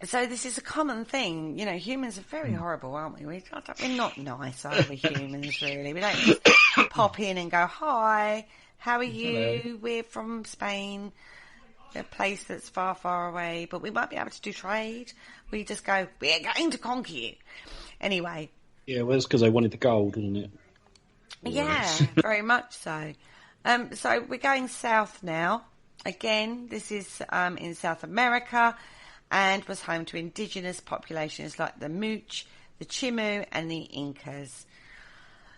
So this is a common thing. You know, humans are very horrible, aren't we? We're not nice, are we, humans, really? We don't just pop in and go, hi, how are you? Hello. We're from Spain, a place that's far, far away, but we might be able to do trade. We just go, we're going to conquer you. Anyway. Yeah, well, it's because they wanted the gold, wasn't it? Yeah, very much so. So we're going south now. Again, this is in South America, and was home to indigenous populations like the Mooch, the Chimu, and the Incas.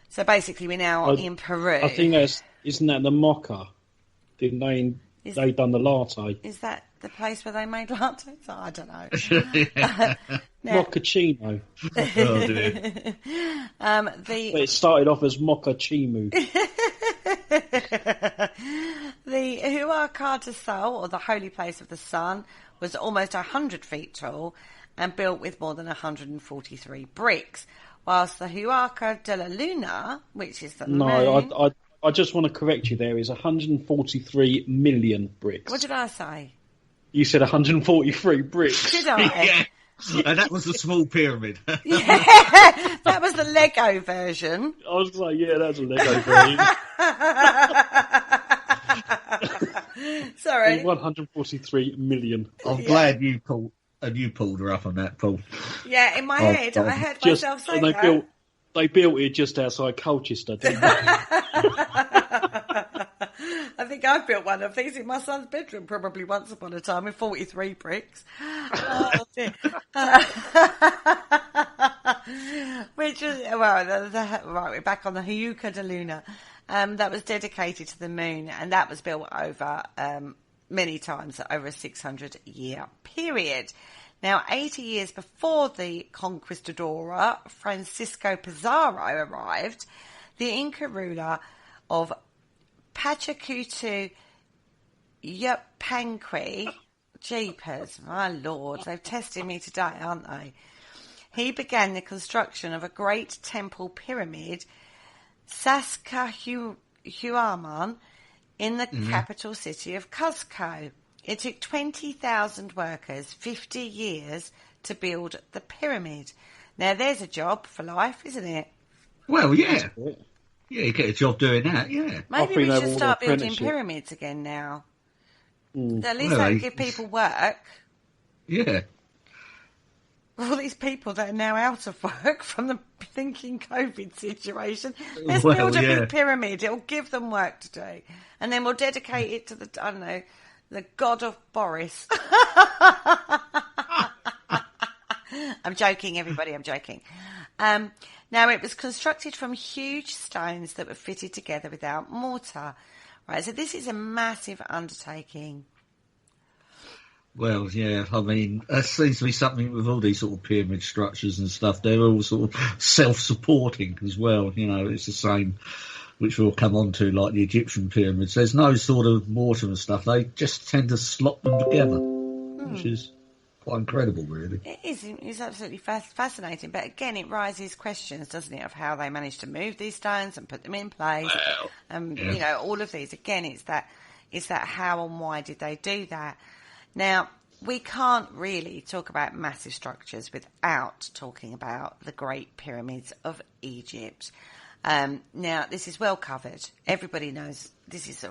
So basically, we're now in Peru. I think isn't that the Mocha? Didn't they done the latte? Is that the place where they made lattes? Oh, I don't know. Mochaccino. Oh, dear. But it started off as Mochachimu. The Huaca de Sol, or the Holy Place of the Sun, was almost 100 feet tall and built with more than 143 bricks, whilst the Huaca de la Luna, which is the moon... I just want to correct you there, is 143 million bricks. What did I say? You said 143 bricks. Did I? Yeah. And that was the small pyramid. Yeah, that was the Lego version. I was like, yeah, that's a Lego version. Sorry. 143 million. I'm glad you pulled her up on that, Paul. Yeah, in my head, I heard myself say that. They built it just outside Colchester, didn't they? I think I built one of these in my son's bedroom probably once upon a time with 43 bricks. Oh, dear. Which was, right, we're back on the Huaca de Luna. That was dedicated to the moon, and that was built over many times over a 600-year period. Now, 80 years before the conquistador Francisco Pizarro arrived, the Inca ruler of Pachacuti Yupanqui, jeepers, my lord, they've tested me today, aren't they? He began the construction of a great temple pyramid, Sacsayhuaman, in the capital city of Cuzco. It took 20,000 workers 50 years to build the pyramid. Now, there's a job for life, isn't it? Well, yeah. Yeah, you get a job doing that, yeah. Maybe we should start building pyramids again now. At least that would give people work. Yeah. All these people that are now out of work from the thinking COVID situation. Let's build a big pyramid. It'll give them work to do. And then we'll dedicate it to the, I don't know, the god of Boris. I'm joking, everybody, I'm joking. Now, it was constructed from huge stones that were fitted together without mortar. Right, so this is a massive undertaking. Well, yeah, I mean, that seems to be something with all these sort of pyramid structures and stuff. They're all sort of self-supporting as well. You know, it's the same, which we'll come on to, like the Egyptian pyramids. There's no sort of mortar and stuff. They just tend to slot them together, which is quite incredible, really. It is. It's absolutely fascinating. But again, it raises questions, doesn't it, of how they managed to move these stones and put them in place. You know, all of these. Again, it's that how and why did they do that? Now, we can't really talk about massive structures without talking about the Great Pyramids of Egypt. Now, this is well covered. Everybody knows this is,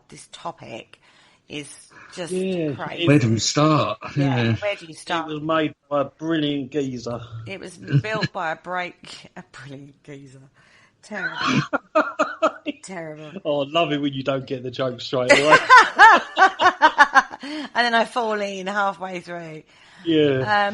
this topic is just crazy. Where do we start? Yeah, where do you start? It was made by a brilliant geezer. It was built by a brilliant geezer. Terrible. Terrible. Oh, I love it when you don't get the joke straight away. And then I fall in halfway through. Yeah.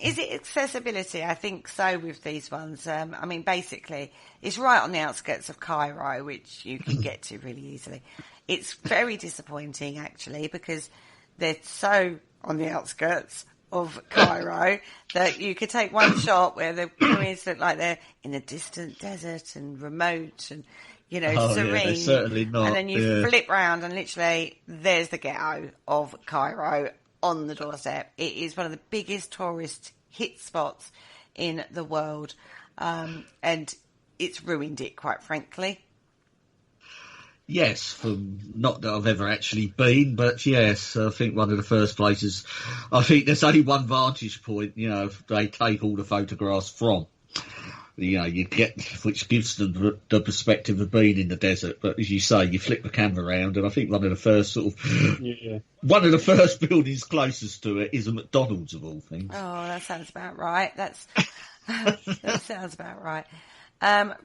Is it accessibility? I think so with these ones. I mean, basically, it's right on the outskirts of Cairo, which you can get to really easily. It's very disappointing, actually, because they're so on the outskirts of Cairo that you could take one shot where the pyramids look like they're in a distant desert and remote and, you know, serene. Yeah, they're certainly not. And then you flip round and literally there's the ghetto of Cairo on the doorstep. It is one of the biggest tourist hit spots in the world, and it's ruined it, quite frankly. Yes, not that I've ever actually been, but yes, I think one of the first places. I think there's only one vantage point, you know, they take all the photographs from. You know, you get, which gives them the perspective of being in the desert. But as you say, you flip the camera around, and I think one of the first one of the first buildings closest to it is a McDonald's of all things. Oh, that sounds about right. That sounds about right.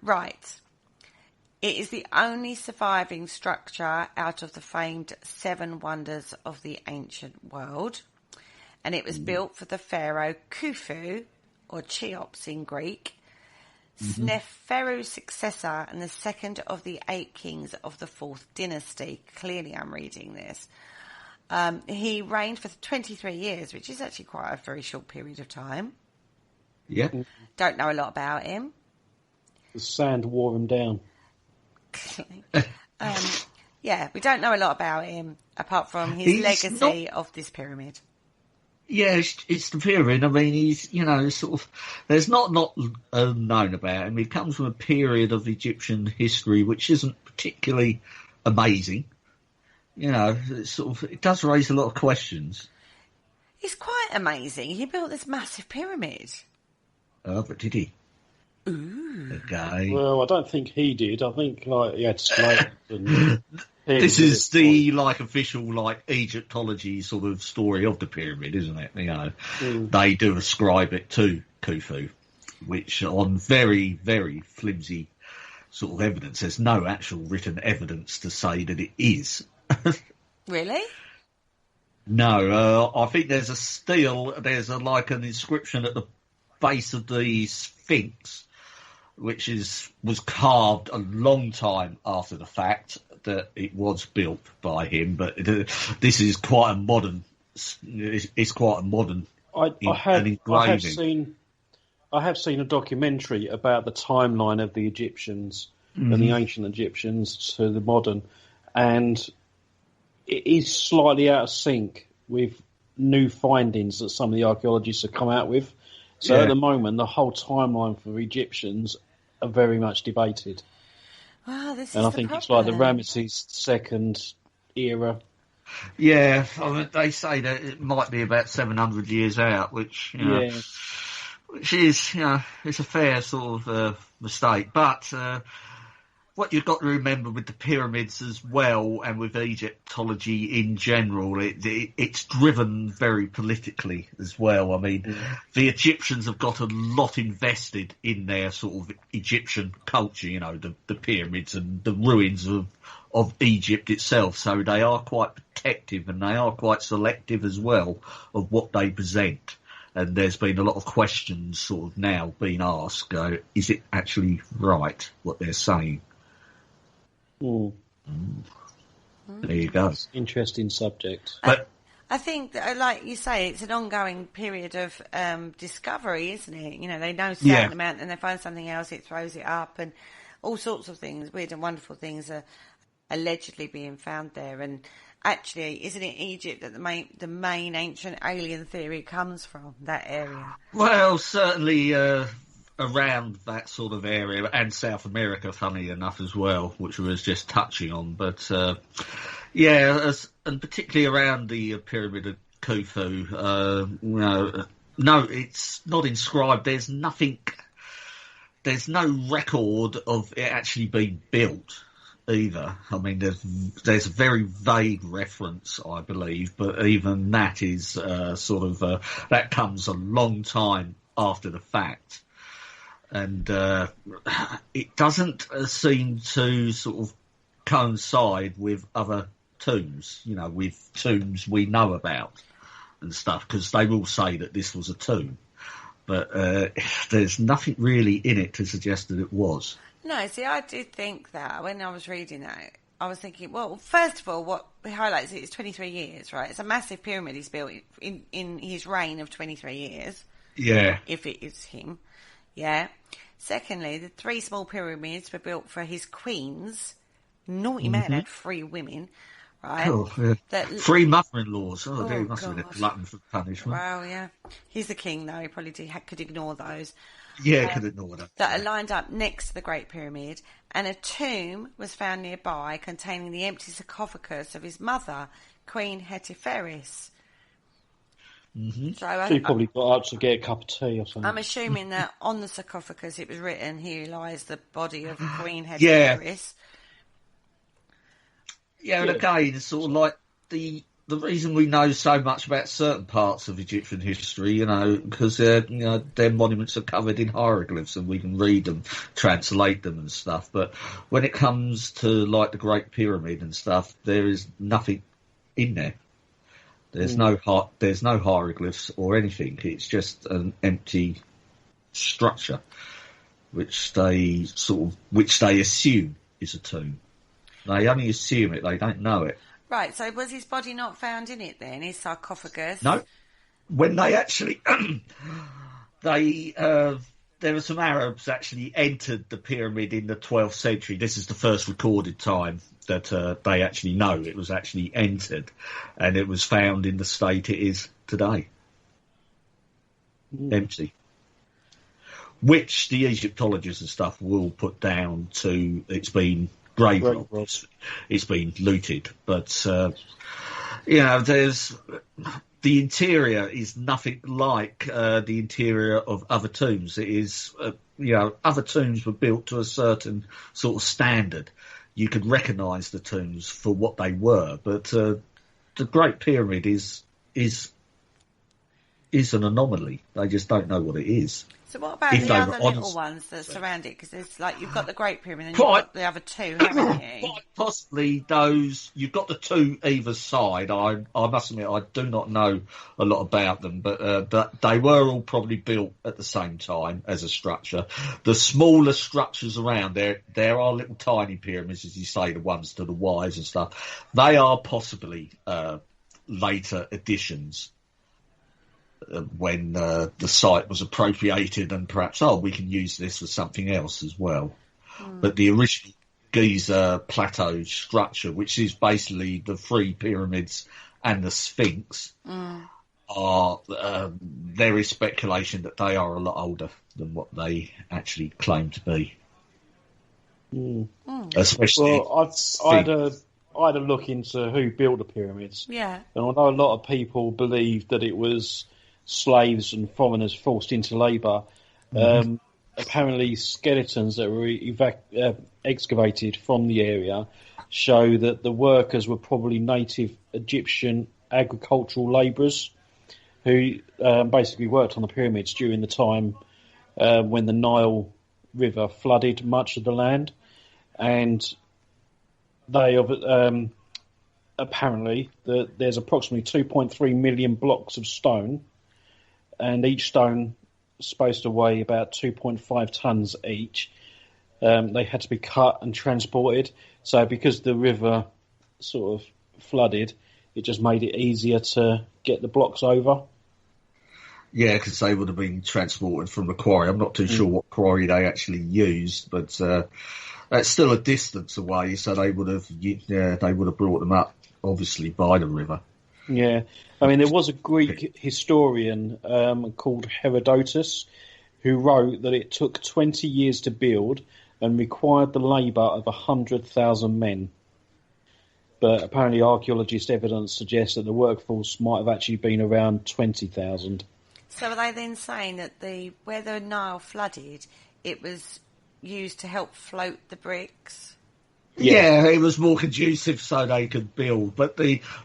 Right. It is the only surviving structure out of the famed 7 wonders of the ancient world, and it was built for the pharaoh Khufu, or Cheops in Greek. Sneferu's successor and the second of the 8 kings of the 4th dynasty. Clearly I'm reading this. He reigned for 23 years, which is actually quite a very short period of time. Yeah. Don't know a lot about him. The sand wore him down. Yeah, we don't know a lot about him, apart from his legacy of this pyramid. Yeah, it's the pyramid. I mean, he's, you know, sort of, there's not known about him. He comes from a period of Egyptian history which isn't particularly amazing. You know, it does raise a lot of questions. It's quite amazing. He built this massive pyramid. Oh, but did he? Ooh. Okay. Well, I don't think he did. I think, like, he had slaves and... This is the, like, official, like, Egyptology sort of story of the pyramid, isn't it? You know, they do ascribe it to Khufu, which on very, very flimsy sort of evidence, there's no actual written evidence to say that it is. Really? No, I think there's like an inscription at the base of the Sphinx, which was carved a long time after the fact that it was built by him, but this is quite a modern. It's quite a modern. I have seen a documentary about the timeline of the Egyptians and the ancient Egyptians to the modern, and it is slightly out of sync with new findings that some of the archaeologists have come out with. So at the moment, the whole timeline for Egyptians are very much debated. Wow, this and is I think the it's like the problem. Ramesses II era. Yeah, I mean, they say that it might be about 700 years out, which, you know, which is, it's a fair sort of mistake. But what you've got to remember with the pyramids as well, and with Egyptology in general, it's driven very politically as well. I mean, the Egyptians have got a lot invested in their sort of Egyptian culture, the pyramids and the ruins of Egypt itself. So they are quite protective, and they are quite selective as well of what they present. And there's been a lot of questions sort of now being asked, is it actually right what they're saying? Mm. There you go. Interesting subject. But I think, that, like you say, it's an ongoing period of discovery, isn't it? They know a certain amount and they find something else, it throws it up, and all sorts of things, weird and wonderful things are allegedly being found there. And actually, isn't it Egypt that the main ancient alien theory comes from, that area? Well, certainly around that sort of area, and South America, funny enough, as well, which we was just touching on. But, and particularly around the Pyramid of Khufu, no, it's not inscribed. There's no record of it actually being built either. I mean, there's a very vague reference, I believe, but even that is that comes a long time after the fact. And it doesn't seem to sort of coincide with other tombs, with tombs we know about and stuff, because they will say that this was a tomb. But there's nothing really in it to suggest that it was. No, see, I did think that when I was reading that. I was thinking, well, first of all, what highlights it is 23 years, right? It's a massive pyramid he's built in his reign of 23 years. Yeah. If it is him. Yeah. Secondly, the 3 small pyramids were built for his queens. Naughty man had 3 women, right? Oh, yeah. 3 mother-in-laws. Oh, dear, he must have been a glutton for punishment. Well, yeah. He's the king, though. He probably could ignore those. Yeah, could ignore that. That are lined up next to the Great Pyramid, and a tomb was found nearby containing the empty sarcophagus of his mother, Queen Hetepheres. Mm-hmm. So he probably got up to get a cup of tea or something. I'm assuming that on the sarcophagus it was written, "Here lies the body of Queen Hetepheres." Yeah, and again, it's sort of like the reason we know so much about certain parts of Egyptian history, because their monuments are covered in hieroglyphs and we can read them, translate them and stuff. But when it comes to like the Great Pyramid and stuff, there is nothing in there. There's no hieroglyphs or anything. It's just an empty structure, which they assume is a tomb. They only assume it; they don't know it. Right. So was his body not found in it then? His sarcophagus? No. When they actually, there were some Arabs actually entered the pyramid in the 12th century. This is the first recorded time that they actually know it was actually entered, and it was found in the state it is today. Empty. Which the Egyptologists and stuff will put down to it's been grave robbed, it's been looted. But, there's... The interior is nothing like the interior of other tombs. It is, other tombs were built to a certain sort of standard. You could recognise the tombs for what they were, but the Great Pyramid is an anomaly. They just don't know what it is. So what about the other little ones that surround it? Because it's like you've got the Great Pyramid and you've got the other 2, haven't you? Quite possibly those. You've got the 2 either side. I must admit I do not know a lot about them, but they were all probably built at the same time as a structure. The smaller structures around there are little tiny pyramids, as you say, the ones to the Y's and stuff. They are possibly later additions. When the site was appropriated and perhaps, we can use this for something else as well. But the original Giza plateau structure, which is basically the 3 pyramids and the Sphinx, there is speculation that they are a lot older than what they actually claim to be. Especially... Well, I had a look into who built the pyramids. Yeah. And I know a lot of people believe that it was slaves and foreigners forced into labour. Apparently, skeletons that were excavated from the area show that the workers were probably native Egyptian agricultural labourers who basically worked on the pyramids during the time when the Nile River flooded much of the land. And they apparently there's approximately 2.3 million blocks of stone, and each stone is supposed to weigh about 2.5 tons each. They had to be cut and transported. So because the river sort of flooded, it just made it easier to get the blocks over. Yeah, because they would have been transported from the quarry. I'm not too sure what quarry they actually used, but that's still a distance away. So they would have brought them up, obviously, by the river. Yeah, I mean, there was a Greek historian called Herodotus who wrote that it took 20 years to build and required the labour of 100,000 men. But apparently archaeologist evidence suggests that the workforce might have actually been around 20,000. So are they then saying that where the Nile flooded, it was used to help float the bricks? Yeah, it was more conducive so they could build. But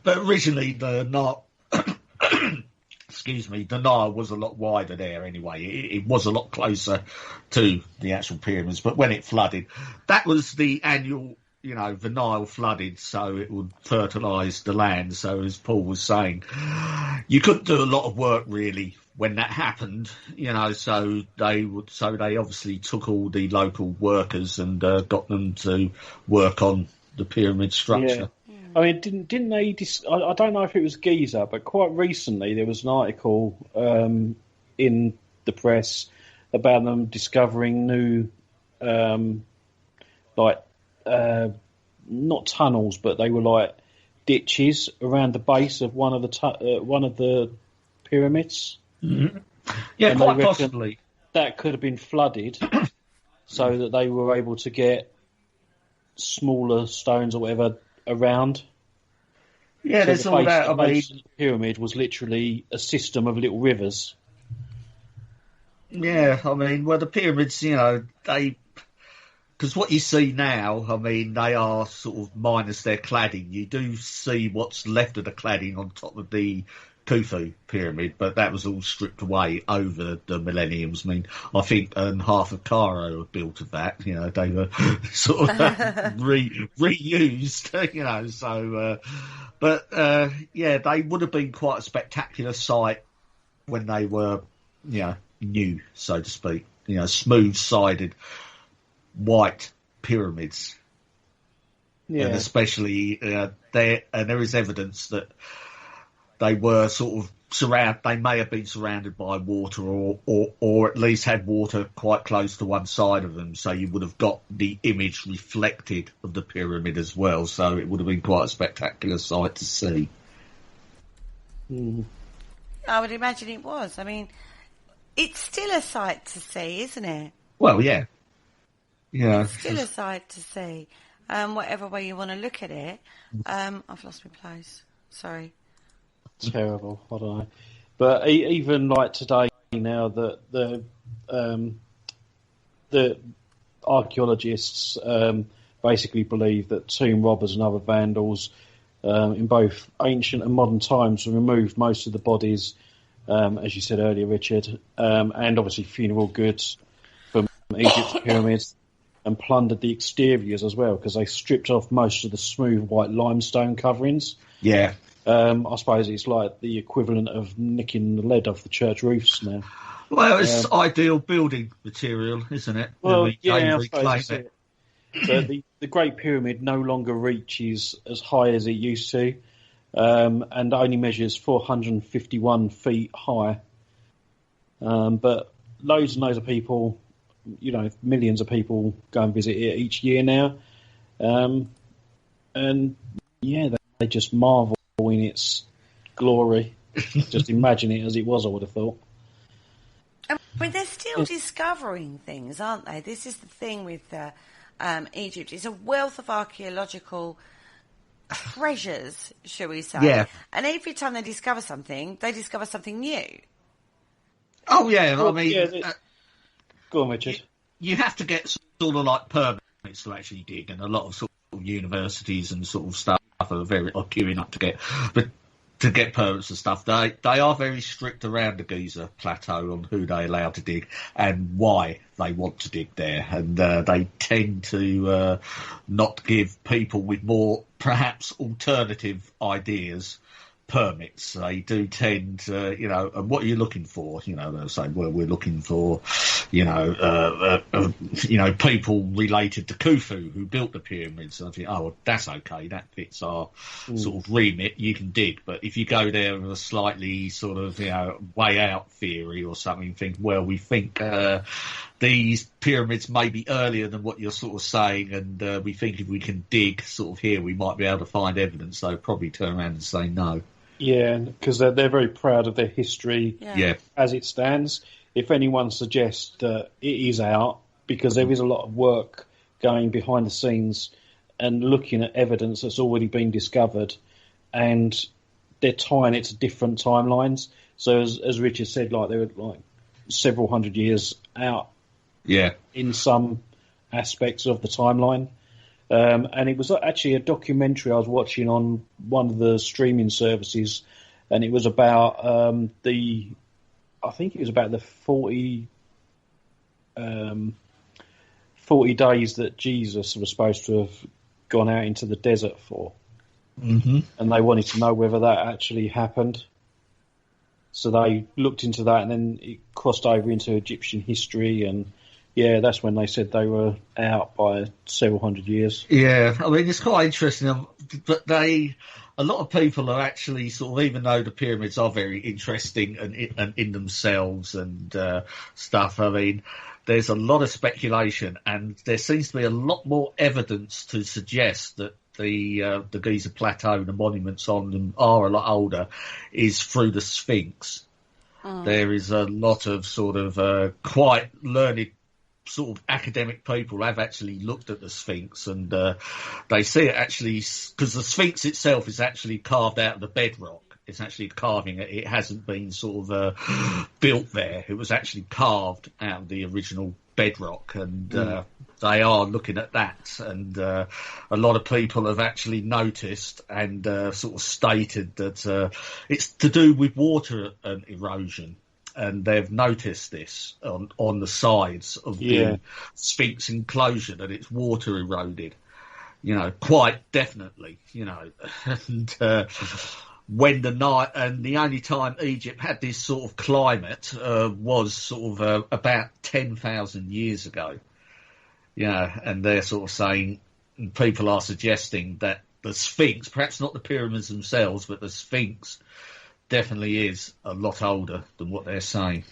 originally the Nile, the Nile was a lot wider there anyway. It was a lot closer to the actual pyramids. But when it flooded, that was the annual. The Nile flooded, so it would fertilise the land. So as Paul was saying, you couldn't do a lot of work really when that happened. So they obviously took all the local workers and got them to work on the pyramid structure. Yeah. I mean, didn't they? I don't know if it was Giza, but quite recently there was an article in the press about them discovering new, not tunnels, but they were like ditches around the base of one of the pyramids. Mm-hmm. Yeah, and quite possibly that could have been flooded, so that they were able to get smaller stones or whatever around. Yeah, so there's all that. The base of the pyramid was literally a system of little rivers. Yeah, I mean, well, the pyramids, because what you see now, I mean, they are sort of minus their cladding. You do see what's left of the cladding on top of the Khufu pyramid, but that was all stripped away over the millenniums. I mean, I think half of Cairo were built of that. They were sort of reused. They would have been quite a spectacular sight when they were, new, so to speak. Smooth-sided white pyramids. Yeah, and especially there is evidence that they were sort of they may have been surrounded by water or at least had water quite close to one side of them, so you would have got the image reflected of the pyramid as well, so it would have been quite a spectacular sight to see. I would imagine it was. I mean, it's still a sight to see, isn't it? Well, yeah. Yeah. It's still a sight to see. Whatever way you want to look at it. I've lost my place. Sorry. Terrible. I don't know. But even like today now, that the archaeologists basically believe that tomb robbers and other vandals in both ancient and modern times removed most of the bodies, as you said earlier, Richard, and obviously funeral goods from Egypt's pyramids, and plundered the exteriors as well, because they stripped off most of the smooth white limestone coverings. Yeah. I suppose it's like the equivalent of nicking the lead off the church roofs now. Well, it's ideal building material, isn't it? Well, yeah, I suppose it. But the Great Pyramid no longer reaches as high as it used to, and only measures 451 feet high. But loads and loads of people, millions of people go and visit it each year now. And yeah, they just marvel in its glory. Just imagine it as it was, I would have thought. But they're still discovering things, aren't they? This is the thing with Egypt. It's a wealth of archaeological treasures, shall we say. Yeah. And every time they discover something new. Oh yeah, Well, I mean, yeah, go on, Richard. you have to get sort of like permits to actually dig, and a lot of sort of universities and sort of stuff are queuing up to get permits and stuff. They are very strict around the Giza Plateau on who they allow to dig and why they want to dig there, and they tend to not give people with more perhaps alternative ideas permits. They do tend to, and what are you looking for? They'll say, well, we're looking for, people related to Khufu who built the pyramids. And I think, oh, well, that's okay. That fits our sort of remit. You can dig. But if you go there with a slightly sort of, way out theory or something, think, well, we think these pyramids may be earlier than what you're sort of saying, and we think if we can dig sort of here, we might be able to find evidence. So probably turn around and say no. Yeah, because they're very proud of their history Yeah. as it stands. If anyone suggests that it is out, because there is a lot of work going behind the scenes and looking at evidence that's already been discovered, and they're tying it to different timelines. So as Richard said, like they were like several hundred years out in some aspects of the timeline. And it was actually a documentary I was watching on one of the streaming services, and it was about I think it was about the 40 days that Jesus was supposed to have gone out into the desert for. Mm-hmm. And they wanted to know whether that actually happened. So they looked into that, and then it crossed over into Egyptian history, and yeah, that's when they said they were out by several hundred years. Yeah, I mean, it's quite interesting, but a lot of people are actually sort of, even though the pyramids are very interesting and in themselves and stuff, I mean, there's a lot of speculation, and there seems to be a lot more evidence to suggest that the Giza Plateau, the monuments on them are a lot older, is through the Sphinx. There is a lot of sort of quite learned sort of academic people have actually looked at the Sphinx, and they see it actually, because the Sphinx itself is actually carved out of the bedrock. It's actually carving it. It hasn't been sort of built there. It was actually carved out of the original bedrock, and they are looking at that. And a lot of people have actually noticed and sort of stated that it's to do with water and erosion. And they've noticed this on the sides of the Sphinx enclosure, that it's water eroded, quite definitely, and when the night, and the only time Egypt had this sort of climate was sort of about 10,000 years ago, and they're sort of saying, people are suggesting that the Sphinx, perhaps not the pyramids themselves, but the Sphinx definitely is a lot older than what they're saying.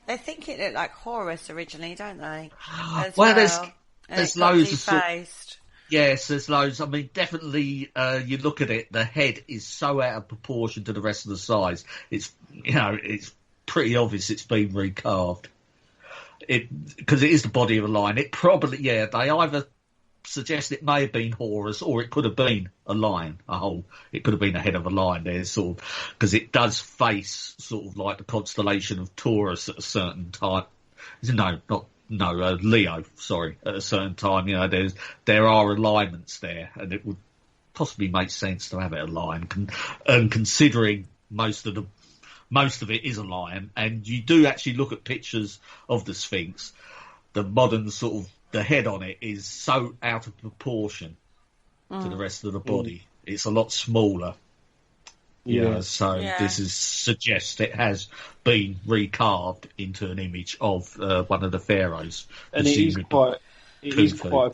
They think it looked like Horus originally, don't they? There's loads of yes, there's loads. I mean, definitely, you look at it, the head is so out of proportion to the rest of the size. It's it's pretty obvious it's been recarved. Because it is the body of a lion. It probably they either suggest it may have been Horus, or it could have been a lion, it could have been the head of a lion there, sort of, because it does face sort of like the constellation of Taurus at a certain time. Leo, sorry, at a certain time. There are alignments there, and it would possibly make sense to have it a lion, and considering most of it is a lion, and you do actually look at pictures of the Sphinx, the modern sort of, the head on it is so out of proportion to the rest of the body. It's a lot smaller. This suggests it has been recarved into an image of one of the pharaohs. And it is quite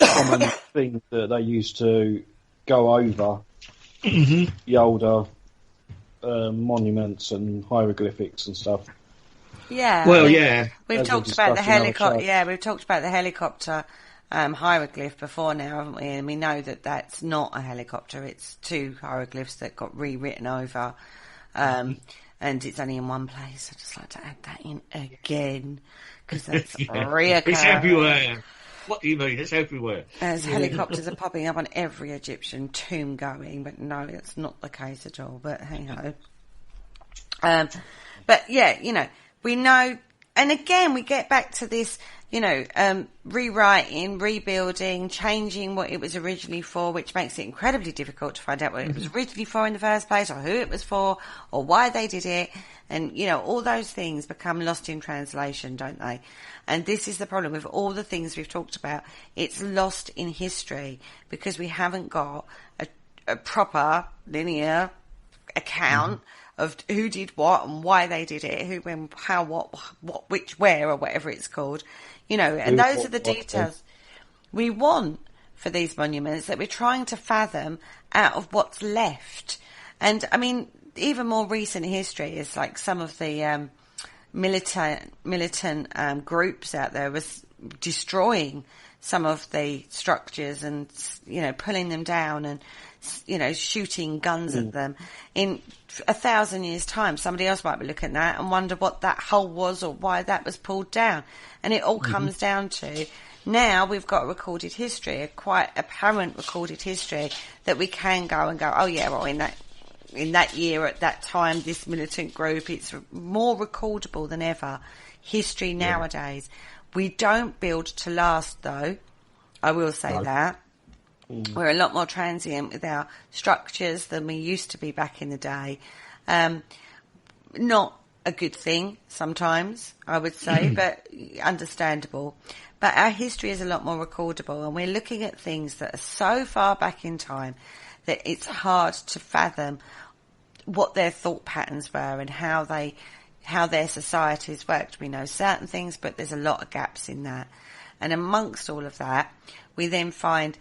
a common thing that they used to go over the older monuments and hieroglyphics and stuff. Yeah. Well, we've talked about the helicopter. Yeah, we've talked about the helicopter hieroglyph before now, haven't we? And we know that that's not a helicopter. It's two hieroglyphs that got rewritten over, and it's only in one place. I'd just like to add that in again, because that's reoccurring. It's everywhere. What do you mean? It's everywhere. As helicopters are popping up on every Egyptian tomb going, but no, that's not the case at all. But hey ho. But yeah, we know And again, we get back to this, rewriting, rebuilding, changing what it was originally for, which makes it incredibly difficult to find out what it was originally for in the first place, or who it was for, or why they did it. And, all those things become lost in translation, don't they? And this is the problem with all the things we've talked about. It's lost in history because we haven't got a proper linear account of who did what and why they did it, who, when, how, what, which, where, or whatever it's called. And those are the details we want for these monuments that we're trying to fathom out of what's left. And, I mean, even more recent history is like some of the militant groups out there was destroying some of the structures and, pulling them down and, shooting guns at them. In 1,000 years' time, somebody else might be looking at that and wonder what that hole was or why that was pulled down. And it all comes down to, now we've got a recorded history, a quite apparent recorded history that we can go and go, oh yeah, well in that year, at that time, this militant group, it's more recordable than ever. History nowadays. We don't build to last, though. I will say that. We're a lot more transient with our structures than we used to be back in the day. Not a good thing sometimes, I would say, but understandable. But our history is a lot more recordable, and we're looking at things that are so far back in time that it's hard to fathom what their thought patterns were and how their societies worked. We know certain things, but there's a lot of gaps in that. And amongst all of that, we then find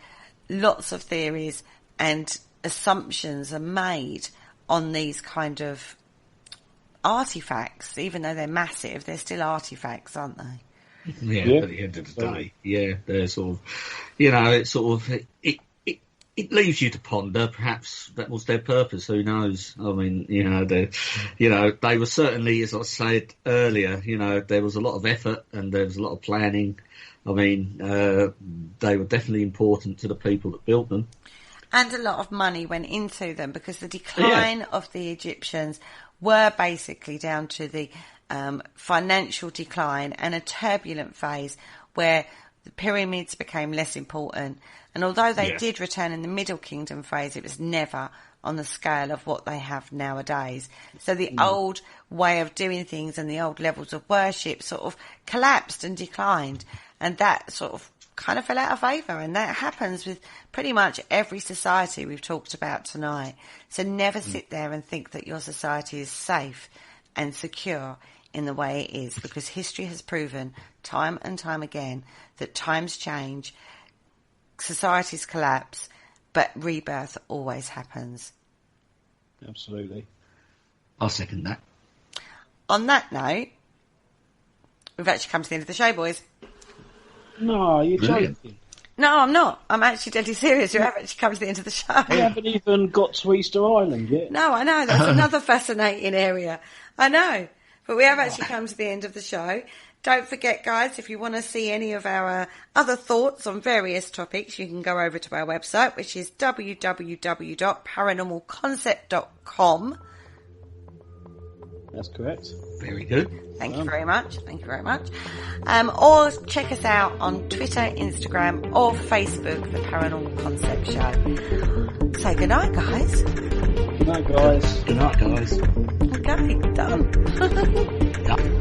lots of theories and assumptions are made on these kind of artifacts. Even though they're massive, they're still artifacts, aren't they? Yeah, at the end of the day, they're sort of, it leaves you to ponder. Perhaps that was their purpose. Who knows? I mean, they were certainly, as I said earlier, there was a lot of effort and there was a lot of planning. I mean, they were definitely important to the people that built them. And a lot of money went into them because the decline of the Egyptians were basically down to the financial decline and a turbulent phase where the pyramids became less important. And although they did return in the Middle Kingdom phase, it was never on the scale of what they have nowadays. So the old way of doing things and the old levels of worship sort of collapsed and declined. And that sort of kind of fell out of favour. And that happens with pretty much every society we've talked about tonight. So never sit there and think that your society is safe and secure in the way it is, because history has proven time and time again that times change, societies collapse, but rebirth always happens. Absolutely. I'll second that. On that note, we've actually come to the end of the show, boys. No, you're joking. No, I'm not. I'm actually deadly serious. You have actually come to the end of the show. We haven't even got to Easter Island yet. No, I know. That's another fascinating area. I know. But we have actually come to the end of the show. Don't forget, guys, if you want to see any of our other thoughts on various topics, you can go over to our website, which is www.paranormalconcept.com. That's correct. Very good. Thank you very much. Thank you very much. Or check us out on Twitter, Instagram, or Facebook, The Paranormal Concept Show. Say good night, guys. Good night, guys. Good night, guys. Okay, done. Done.